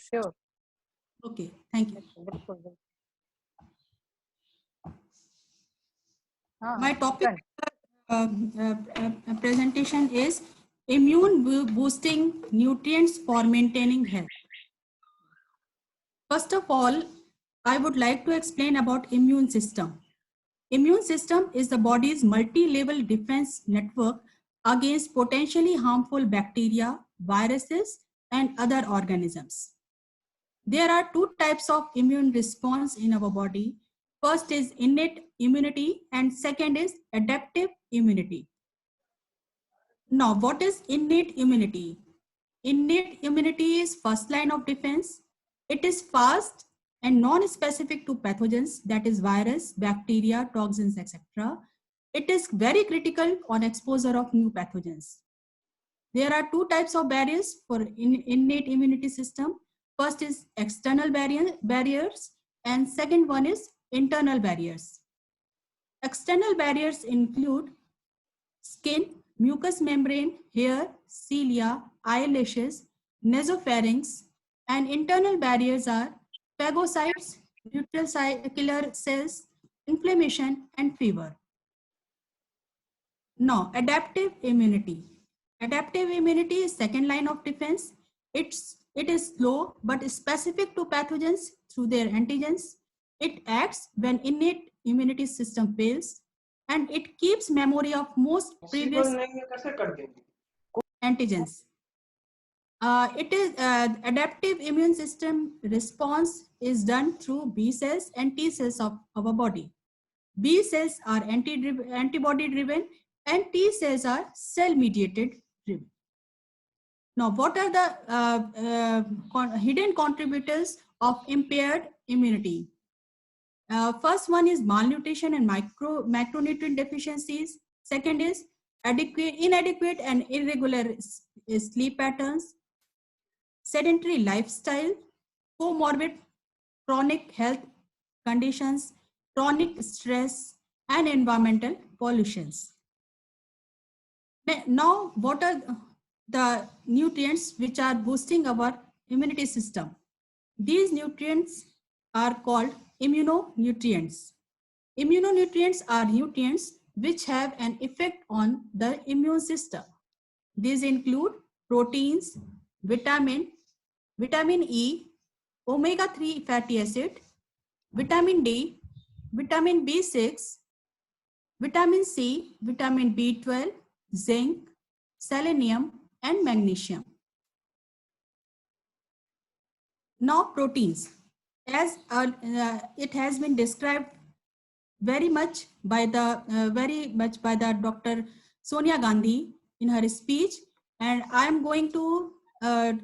Okay, thank you. My topic presentation is immune boosting nutrients for maintaining health. First of all, I would like to explain about immune system. Immune system is the body's multi-level defense network against potentially harmful bacteria, viruses, and other organisms. There are two types of immune response in our body. First is innate immunity and second is adaptive immunity. Now, what is innate immunity? Innate immunity is first line of defense. It is fast and non-specific to pathogens, that is virus, bacteria, toxins, etc. It is very critical on exposure of new pathogens. There are two types of barriers for innate immunity system. First is external barriers and second one is internal barriers. External barriers include skin, mucous membrane, hair, cilia, eyelashes, nasopharynx, and internal barriers are phagocytes, neutral killer cells, inflammation, and fever. Now, adaptive immunity. Adaptive immunity is second line of defense. It is slow but specific to pathogens through their antigens. It acts when innate immunity system fails, and it keeps memory of most previous antigens. Adaptive immune system response is done through B cells and T cells of our body. B cells are antibody driven and T cells are cell mediated driven. Now, what are the hidden contributors of impaired immunity? First one is malnutrition and macronutrient deficiencies. Second is inadequate and irregular sleep patterns, sedentary lifestyle, comorbid chronic health conditions, chronic stress, and environmental pollutions. Now, what are the nutrients which are boosting our immunity system? These nutrients are called immunonutrients. Immunonutrients are nutrients which have an effect on the immune system. These include proteins, vitamin E, omega-3 fatty acid, vitamin D, vitamin B6, vitamin C, vitamin B12, zinc, selenium, and magnesium. Now, proteins. As it has been described very much by the Dr. Sonia Gandhi in her speech, and I am going to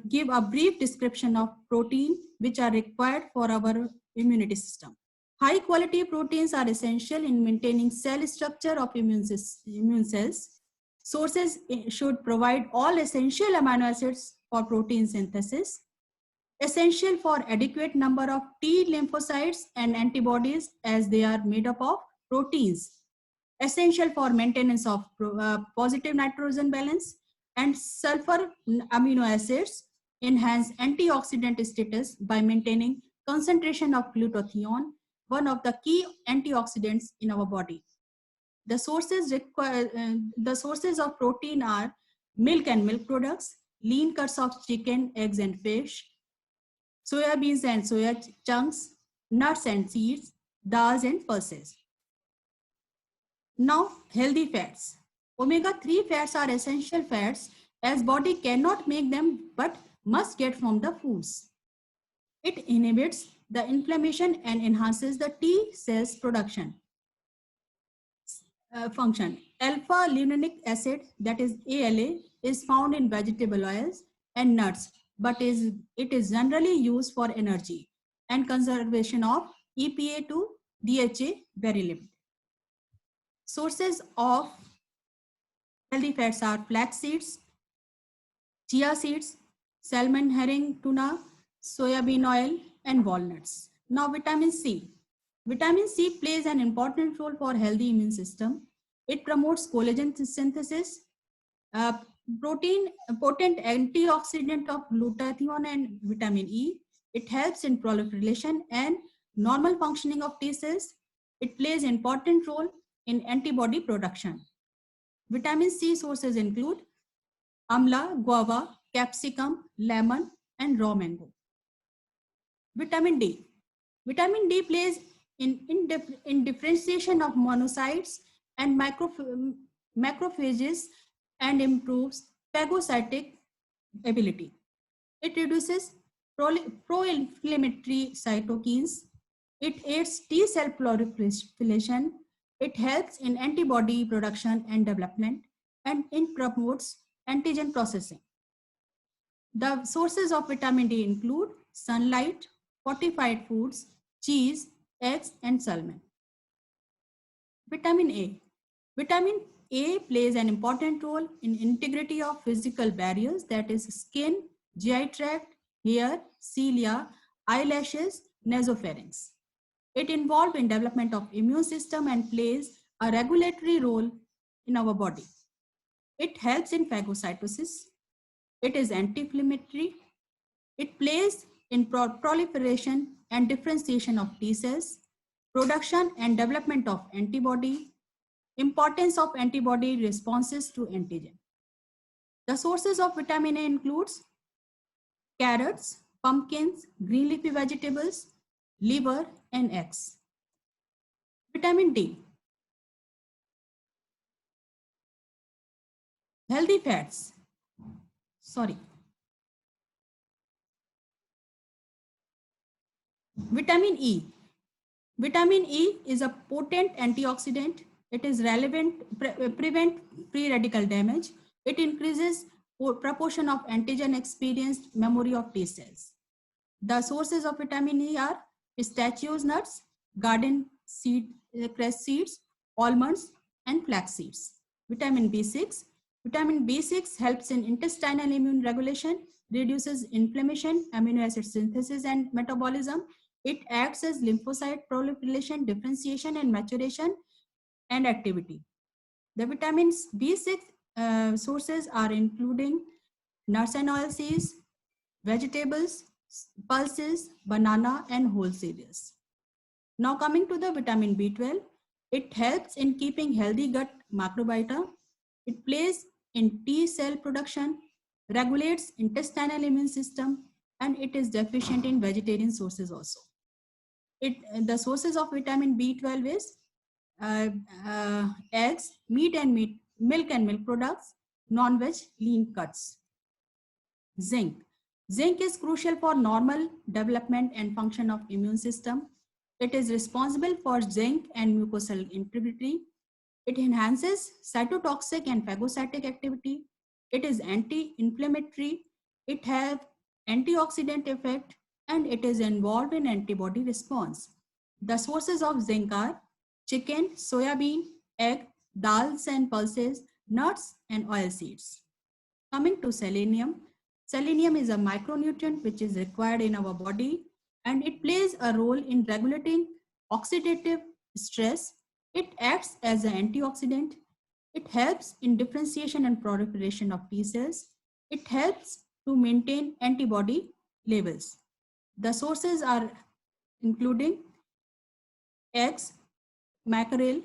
give a brief description of protein which are required for our immunity system. High quality proteins are essential in maintaining cell structure of immune cells. Sources should provide all essential amino acids for protein synthesis, essential for adequate number of T lymphocytes and antibodies as they are made up of proteins, essential for maintenance of positive nitrogen balance, and sulfur amino acids enhance antioxidant status by maintaining concentration of glutathione, one of the key antioxidants in our body. The sources of protein are milk and milk products, lean cuts of chicken, eggs, and fish, soya beans and soya chunks, nuts and seeds, dals and pulses. Now, healthy fats. Omega-3 fats are essential fats as body cannot make them but must get from the foods. It inhibits the inflammation and enhances the T cells production. Function. Alpha linolenic acid, that is ALA, is found in vegetable oils and nuts, but it is generally used for energy and conservation of EPA to DHA very limited. Sources of healthy fats are flax seeds, chia seeds, salmon, herring, tuna, soybean oil, and walnuts. Now, vitamin C. Vitamin C plays an important role for healthy immune system. It promotes collagen synthesis, potent antioxidant of glutathione and vitamin E. It helps in proliferation and normal functioning of T cells. It plays an important role in antibody production. Vitamin C sources include amla, guava, capsicum, lemon, and raw mango. Vitamin D. Vitamin D plays in differentiation of monocytes and macrophages and improves phagocytic ability. It reduces pro-inflammatory cytokines. It aids T cell proliferation. It helps in antibody production and development, and it promotes antigen processing. The sources of vitamin D include sunlight, fortified foods, cheese, eggs, and salmon. Vitamin A. Vitamin A plays an important role in integrity of physical barriers, that is skin, GI tract, hair, cilia, eyelashes, nasopharynx. It involves in development of immune system and plays a regulatory role in our body. It helps in phagocytosis. It is anti-inflammatory. It plays in proliferation and differentiation of T cells, production and development of antibody, importance of antibody responses to antigen. The sources of vitamin A includes carrots, pumpkins, green leafy vegetables, liver, and eggs. Vitamin D. Healthy fats. Sorry. Vitamin E. Vitamin E is a potent antioxidant. It is relevant, prevent free radical damage. It increases proportion of antigen experienced memory of T cells. The sources of vitamin E are pistachios nuts, garden seed, cress seeds, almonds, and flax seeds. Vitamin B6. Vitamin B6 helps in intestinal immune regulation, reduces inflammation, amino acid synthesis, and metabolism. It acts as lymphocyte proliferation, differentiation, and maturation and activity. The vitamins B6 sources are including nuts and oilseeds, vegetables, pulses, banana, and whole cereals. Now coming to the vitamin B12, it helps in keeping healthy gut microbiota. It plays in T cell production, regulates intestinal immune system, and it is deficient in vegetarian sources also. The sources of vitamin B12 is eggs, meat and meat, milk and milk products, non-veg, lean cuts. Zinc. Zinc is crucial for normal development and function of immune system. It is responsible for zinc and mucosal integrity. It enhances cytotoxic and phagocytic activity. It is anti-inflammatory. It has antioxidant effect, and it is involved in antibody response. The sources of zinc are chicken, soya bean, egg, dals and pulses, nuts, and oil seeds. Coming to selenium. Selenium is a micronutrient which is required in our body, and it plays a role in regulating oxidative stress. It acts as an antioxidant. It helps in differentiation and proliferation of T cells. It helps to maintain antibody levels. The sources are including eggs, mackerel,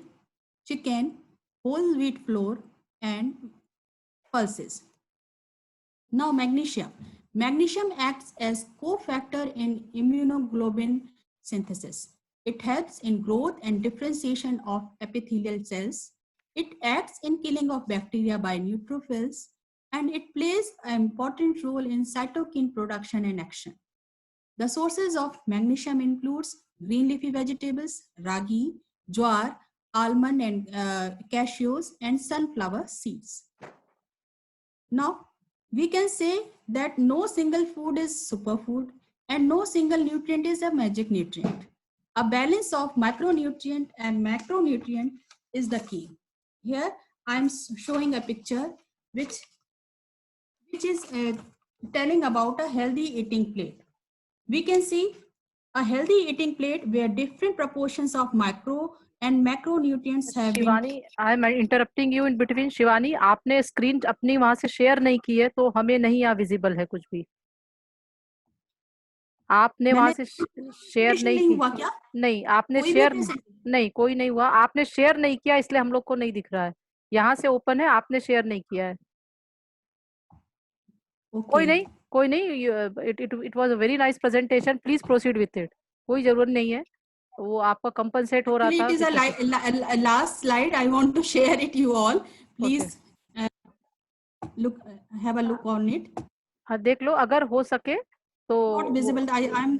chicken, whole wheat flour, and pulses. Now magnesium. Magnesium acts as cofactor in immunoglobulin synthesis. It helps in growth and differentiation of epithelial cells. It acts in killing of bacteria by neutrophils, and it plays an important role in cytokine production and action. The sources of magnesium includes green leafy vegetables, ragi, jowar, almond and cashews, and sunflower seeds. Now, we can say that no single food is superfood and no single nutrient is a magic nutrient. A balance of micronutrient and macronutrient is the key. Here, I'm showing a picture which is telling about a healthy eating plate. We can see a healthy eating plate where different proportions of micro and macronutrients have Shivani, I am interrupting you in between. Shivani, आपने screen अपनी वहां से share नहीं की है, तो हमें नहीं यहाँ विजिबल है कुछ भी. आपने वहां से शेयर नहीं की. हुआ क्या? नहीं, आपने शेयर नहीं, कोई नहीं हुआ. आपने शेयर नहीं किया, इसलिए हम लोग को नहीं दिख रहा है. यहाँ से ओपन है, आपने शेयर नहीं किया है. कोई नहीं, कोई नहीं. It was a very nice presentation. Please proceed with it. कोई जरूरत नहीं है. वो आपका कंपनसेट हो रहा था. It is a last slide. I want to share it you all. Please look, have a look on it. हाँ, देख लो अगर हो सके तो. Not visible. I'm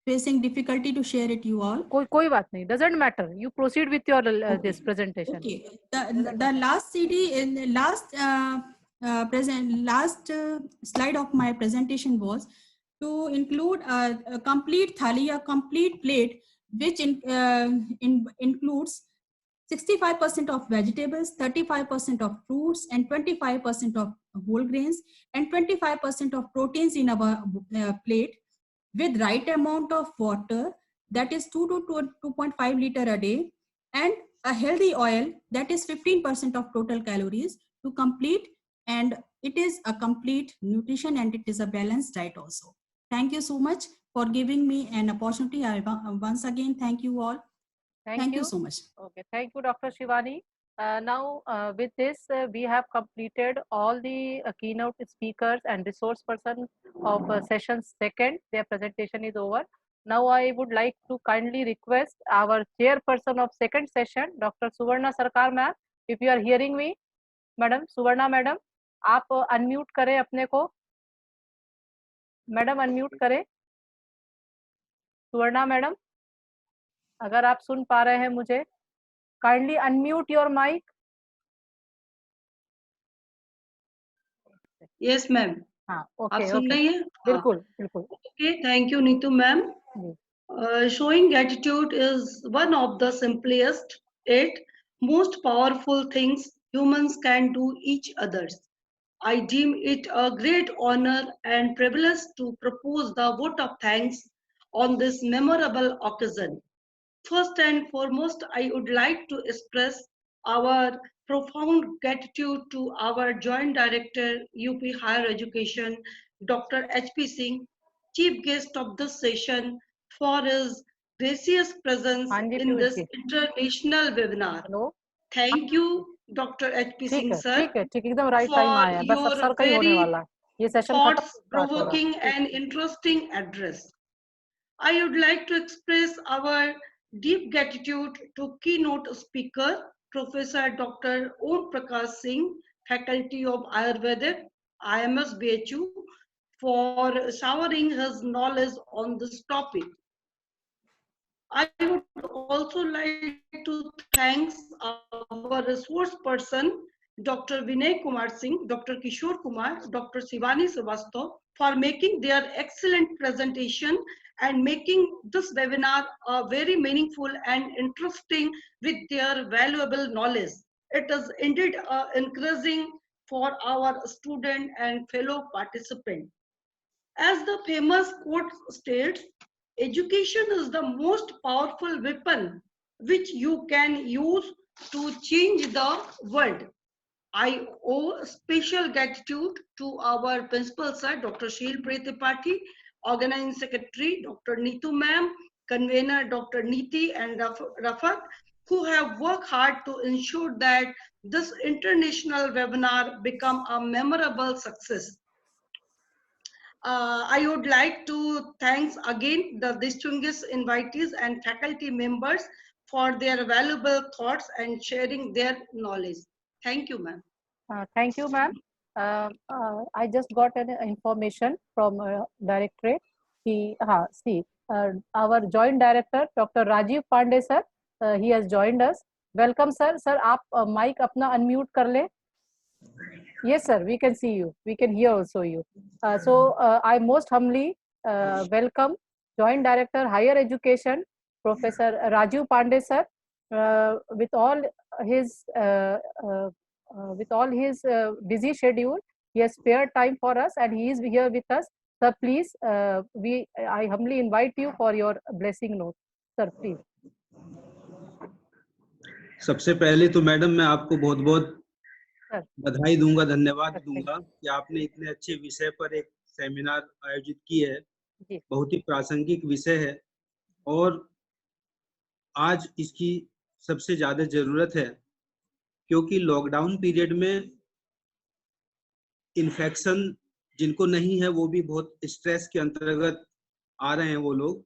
facing difficulty to share it you all. कोई बात नहीं. Doesn't matter. You proceed with your this presentation. Okay. The last CD in the last slide of my presentation was to include a complete thali, a complete plate, which includes 65% of vegetables, 35% of fruits, and 25% of whole grains, and 25% of proteins in our plate, with right amount of water, that is 2 to 2.5 liter a day, and a healthy oil, that is 15% of total calories to complete, and it is a complete nutrition and it is a balanced diet also. Thank you so much for giving me an opportunity. I once again thank you all. Thank you so much. Okay, thank you, Dr. Shivani. Now, with this, we have completed all the keynote speakers and resource person of session second. Their presentation is over. Now, I would like to kindly request our chairperson of second session, Dr. Suvarna Sarkar ma'am, if you are hearing me, madam, Suvarna madam, आप unmute करें अपने को, madam unmute करें, सुवर्णा madam, अगर आप सुन पा रहे हैं मुझे, kindly unmute your mic. Yes, ma'am. हाँ, आप okay, सुन okay. रही हैं? बिल्कुल, बिल्कुल. Okay, thank you, Neetu ma'am. Showing gratitude is one of the simplest yet most powerful things humans can do each others. I deem it a great honor and privilege to propose the vote of thanks on this memorable occasion. First and foremost, I would like to express our profound gratitude to our Joint Director, UP Higher Education, Dr. H.P. Singh, Chief Guest of this session, for his gracious presence in this international webinar. Hello? Thank you, Dr. H.P. Singh, sir, ठीक है, एकदम right time for आया है, बस अब your sir का ही होने very वाला है, ये session खत्म start हो रहा है. thought-provoking and interesting address. I would like to express our deep gratitude to keynote speaker, Professor Dr. Om Prakash Singh, Faculty of Ayurvedic, IMS BHU, for showering his knowledge on this topic. I would also like to thank our resource person, Dr. Vinay Kumar Singh, Dr. Kishore Kumar, Dr. Shivani Srivastav, for making their excellent presentation and making this webinar very meaningful and interesting with their valuable knowledge. It is indeed encouraging for our student and fellow participants. As the famous quote states, education is the most powerful weapon which you can use to change the world. I owe special gratitude to our principal sir, Dr. Sheel Tripathi, organizing secretary, Dr. Neetu ma'am, convener, Dr. Neeti and Rafat, who have worked hard to ensure that this international webinar become a memorable success. I would like to thank again the distinguished invitees and faculty members for their valuable thoughts and sharing their knowledge. Thank you, ma'am. Thank you, ma'am. I just got an information from directorate. Our joint director, Dr. Rajiv Pandey sir, he has joined us. Welcome, sir. Sir, आप mic अपना unmute कर ले. Yes, sir. We can see you. We can hear also you. I most humbly welcome Joint Director Higher Education, Professor Rajiv Pandey sir, with all his busy schedule. He has spared time for us, and he is here with us. Sir, please, I humbly invite you for your blessing note. Sir, please. सबसे पहले तो madam मैं आपको बहुत बहुत बधाई दूंगा, धन्यवाद दूंगा कि आपने इतने अच्छे विषय पर एक सेमिनार आयोजित की है. बहुत ही प्रासंगिक विषय है और आज इसकी सबसे ज्यादा जरूरत है, क्योंकि लॉकडाउन पीरियड में इन्फेक्शन जिनको नहीं है वो भी बहुत स्ट्रेस के अंतर्गत आ रहे हैं वो लोग,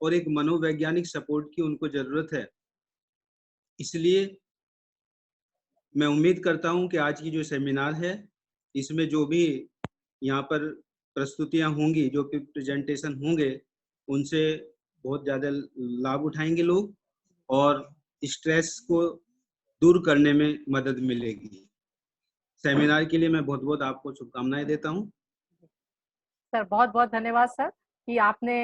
और एक मनोवैज्ञानिक सपोर्ट की उनको जरूरत है. इसलिए मैं उम्मीद करता हूं कि आज की जो सेमिनार है इसमें जो भी यहाँ पर प्रस्तुतियां होंगी, जो भी प्रेजेंटेशन होंगे, उनसे बहुत ज़्यादा लाभ उठाएंगे लोग और स्ट्रेस को दूर करने में मदद मिलेगी. सेमिनार के लिए मैं बहुत बहुत आपको शुभकामनाएं देता हूँ। सर बहुत बहुत धन्यवाद सर कि आपने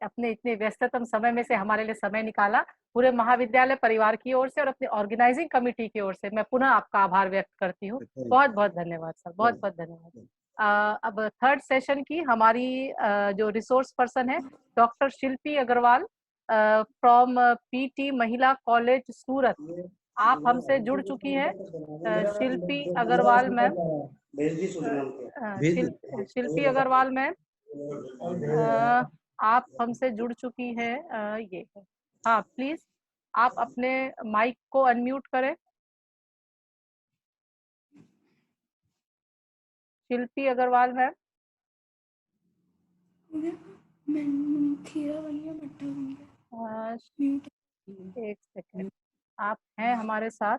अपने इतने व्यस्ततम समय में से हमारे लिए समय निकाला। पूरे महाविद्यालय परिवार की ओर से और अपनी ऑर्गेनाइजिंग कमेटी की ओर से मैं पुनः आपका आभार व्यक्त करती हूँ। बहुत बहुत धन्यवाद सर, बहुत बहुत धन्यवाद। अब थर्ड सेशन की हमारी जो रिसोर्स पर्सन है doctor Shilpi Agrawal from PT Mahila college Surat, आप हमसे जुड़ चुकी हैं। शिल्पी अग्रवाल मैम, शिल्पी अग्रवाल मैम आप हमसे जुड़ चुकी हैं। ये हाँ, प्लीज आप अपने माइक को अनम्यूट करें। शिल्पी अग्रवाल मैम, एक सेकेंड, आप हैं हमारे साथ।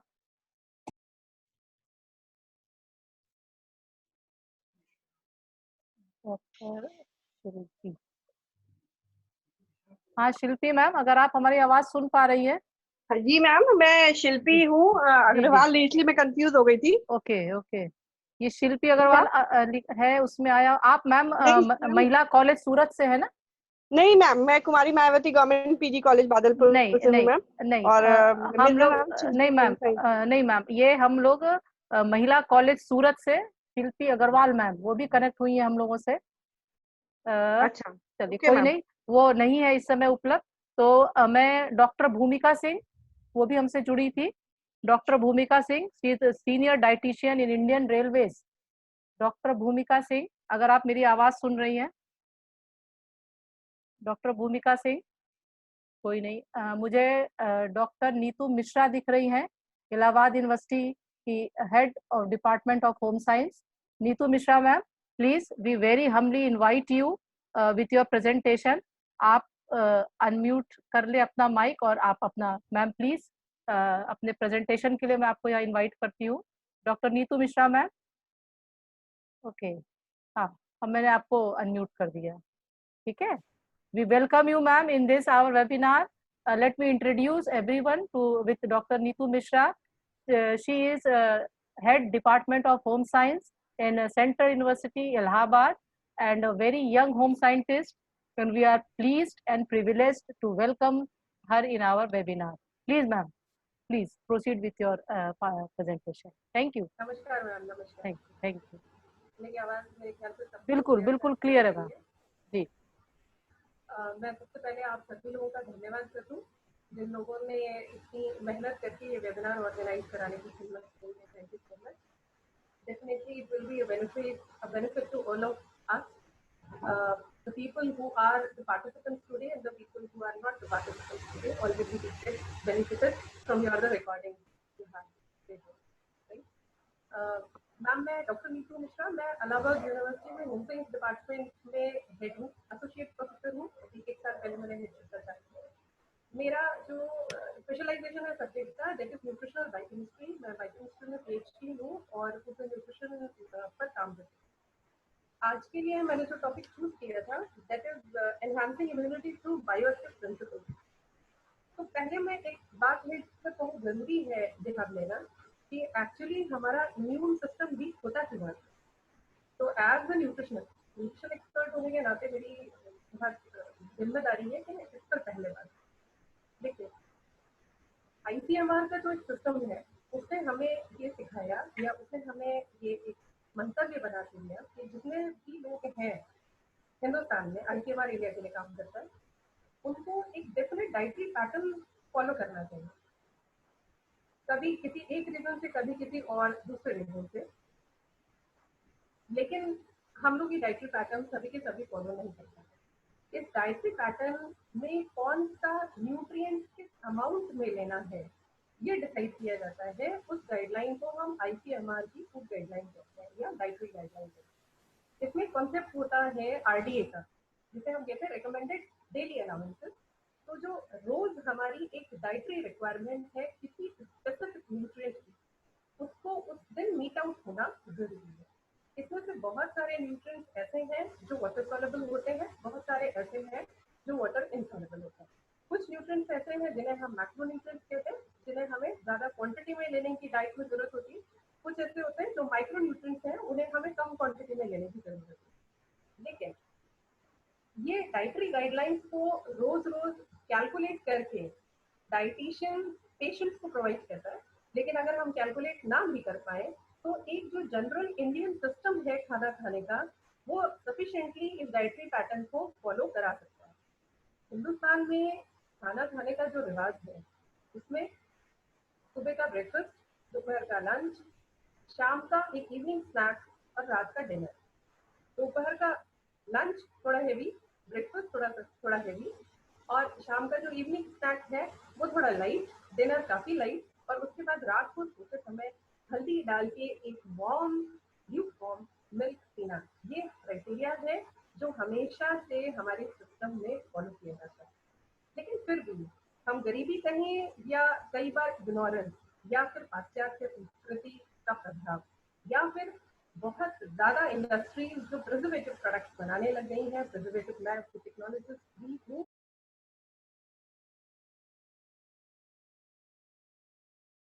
डॉक्टर शिल्पी, हाँ शिल्पी मैम, अगर आप हमारी आवाज सुन पा रही है। जी मैम, मैं शिल्पी हूँ अग्रवाल, इसलिए मैं कंफ्यूज हो गई थी। ओके ओके, ये शिल्पी अग्रवाल है, उसमें आया आप मैम महिला कॉलेज सूरत से है ना? नहीं मैम, मैं Kumari Mayawati government PG college Badalpur से हूँ मैम। नहीं, और हम लोग नहीं मैम, ये हम लोग महिला कॉलेज सूरत से शिल्पी अग्रवाल मैम वो भी कनेक्ट हुई है हम लोगों से। अच्छा चलिए कोई नहीं, वो नहीं है इस समय उपलब्ध। तो मैं डॉक्टर भूमिका सिंह, वो भी हमसे जुड़ी थी। डॉक्टर भूमिका Singh, senior dietitian in Indian railways. Doctor भूमिका सिंह, अगर आप मेरी आवाज सुन रही हैं। डॉक्टर भूमिका सिंह, कोई नहीं। मुझे डॉक्टर नीतू मिश्रा दिख रही हैं, इलाहाबाद यूनिवर्सिटी की head of department of home science. Nitu Mishra ma'am, please we very humbly invite you with your presentation. आप अनम्यूट कर ले अपना माइक और आप अपना मैम प्लीज अपने प्रेजेंटेशन के लिए मैं आपको यहाँ इनवाइट करती हूँ। Doctor Neetu Mishra ma'am, okay, हाँ, अब मैंने आपको अनम्यूट कर दिया, ठीक है। We welcome you, ma'am, in this our webinar. Let me introduce everyone with Dr. Neetu Mishra. She is head Department of Home Science in Central University, Allahabad, and a very young home scientist. And we are pleased and privileged to welcome her in our webinar. Please, ma'am, please proceed with your presentation. Thank you. नमस्कार ma'am, नमस्कार। Thank you. मेरी आवाज मेरे ख्याल से सब बिल्कुल clear है मैम जी। मैं सबसे पहले आप सभी लोगों का धन्यवाद करता हूँ जिन लोगों ने इतनी मेहनत करके ये वेबिनार ऑर्गेनाइज कराने की हिम्मत की है। Thank you so much. Definitely it will be a benefit to all of us, the people who are the participants today and the people who are not the participants today already benefited from your the recording you have, right? Ma'am, मैं doctor Neetu Mishra, मैं Allahabad university में home science department में head हूँ, associate professor हूँ। अभी 1 साल पहले मैंने हेड किया। मेरा जो स्पेशलाइजेशन है सब्जेक्ट का, दैट इज न्यूट्रिशनल बायोकेमिस्ट्री। मैं बायोकेमिस्ट्री में PhD हूँ और फूड एंड न्यूट्रिशन पर काम करती हूँ। आज के लिए मैंने जो टॉपिक चूज किया था, that is enhancing immunity through bioactive principles. तो पहले मैं एक बात है जिसका बहुत जरूरी है ध्यान देना कि एक्चुअली हमारा इम्यून सिस्टम वीक होता क्यों है। तो एज अ न्यूट्रिशन एक्सपर्ट होने के नाते मेरी बहुत जिम्मेदारी है कि इस पर पहले बात देखिए। ICMR का जो एक सिस्टम है उसने हमें ये सिखाया या उसने हमें ये एक मंतव्य बना दिया कि जितने भी लोग हैं हिंदुस्तान में, ICMR एरिया के लिए काम करता है, उनको एक डेफिनेट डाइटरी पैटर्न फॉलो करना चाहिए। कभी किसी एक रीजन से, कभी किसी और दूसरे रीजन से, लेकिन हम लोग ये डाइटरी पैटर्न सभी के सभी फॉलो नहीं करते। इस डाइटरी पैटर्न में कौन सा न्यूट्रिएंट किस अमाउंट में लेना है ये डिसाइड किया जाता है। उस गाइडलाइन को हम ICMR की फूड गाइडलाइन कहते हैं या डाइटरी गाइडलाइन कहते हैं। इसमें कॉन्सेप्ट होता है RDA का, जिसे हम कहते हैं रिकमेंडेड डेली अलाउंसेस। तो जो रोज हमारी एक डाइटरी रिक्वायरमेंट है किसी स्पेसिफिक न्यूट्रिएंट की, उसको उस दिन मीट आउट होना जरूरी है। इसमें से बहुत सारे न्यूट्रिएंट्स ऐसे हैं जो वाटर सॉल्युबल होते हैं, बहुत सारे ऐसे हैं जो वाटर इनसॉल्युबल होते हैं। कुछ न्यूट्रिएंट्स ऐसे हैं जिन्हें हम मैक्रोन्यूट्रिएंट्स कहते हैं, जिन्हें हमें ज्यादा क्वांटिटी में लेने की डाइट में जरूरत होती है। कुछ ऐसे होते हैं जो माइक्रो न्यूट्रिएंट्स हैं, उन्हें हमें कम क्वांटिटी में लेने की जरूरत है। लेकिन ये डाइटरी गाइडलाइंस को रोज रोज कैलकुलेट करके डाइटिशियन पेशेंट्स को प्रोवाइड करता है, लेकिन अगर हम कैलकुलेट ना भी कर पाए तो एक जो जनरल इंडियन सिस्टम है खाना खाने का, वो सफिशिएंटली इस डाइटरी पैटर्न को फॉलो करा सकता है। हिंदुस्तान में खाना खाने का जो रिवाज है, उसमें सुबह का ब्रेकफास्ट, दोपहर का लंच, शाम का एक इवनिंग स्नैक्स और रात का डिनर। दोपहर का लंच थोड़ा हेवी, ब्रेकफास्ट थोड़ा हेवी, और शाम का जो इवनिंग स्नैक्स है वो थोड़ा लाइट, डिनर काफी लाइट, और उसके बाद रात को सोते समय हल्दी डाल के एक वार्म ल्यूकवार्म मिल्क पीना। ये क्राइटेरिया है जो हमेशा से हमारे सिस्टम में फॉलो किया जाता है। लेकिन फिर भी हम गरीबी कहें या कई बार इग्नोरेंस या फिर पाश्चात्य संस्कृति का प्रभाव या फिर बहुत ज्यादा इंडस्ट्रीज जो प्रिजर्वेटिव प्रोडक्ट्स बनाने लग गई हैं, प्रिजर्वेटिव लैब्स की टेक्नोलॉजीज भी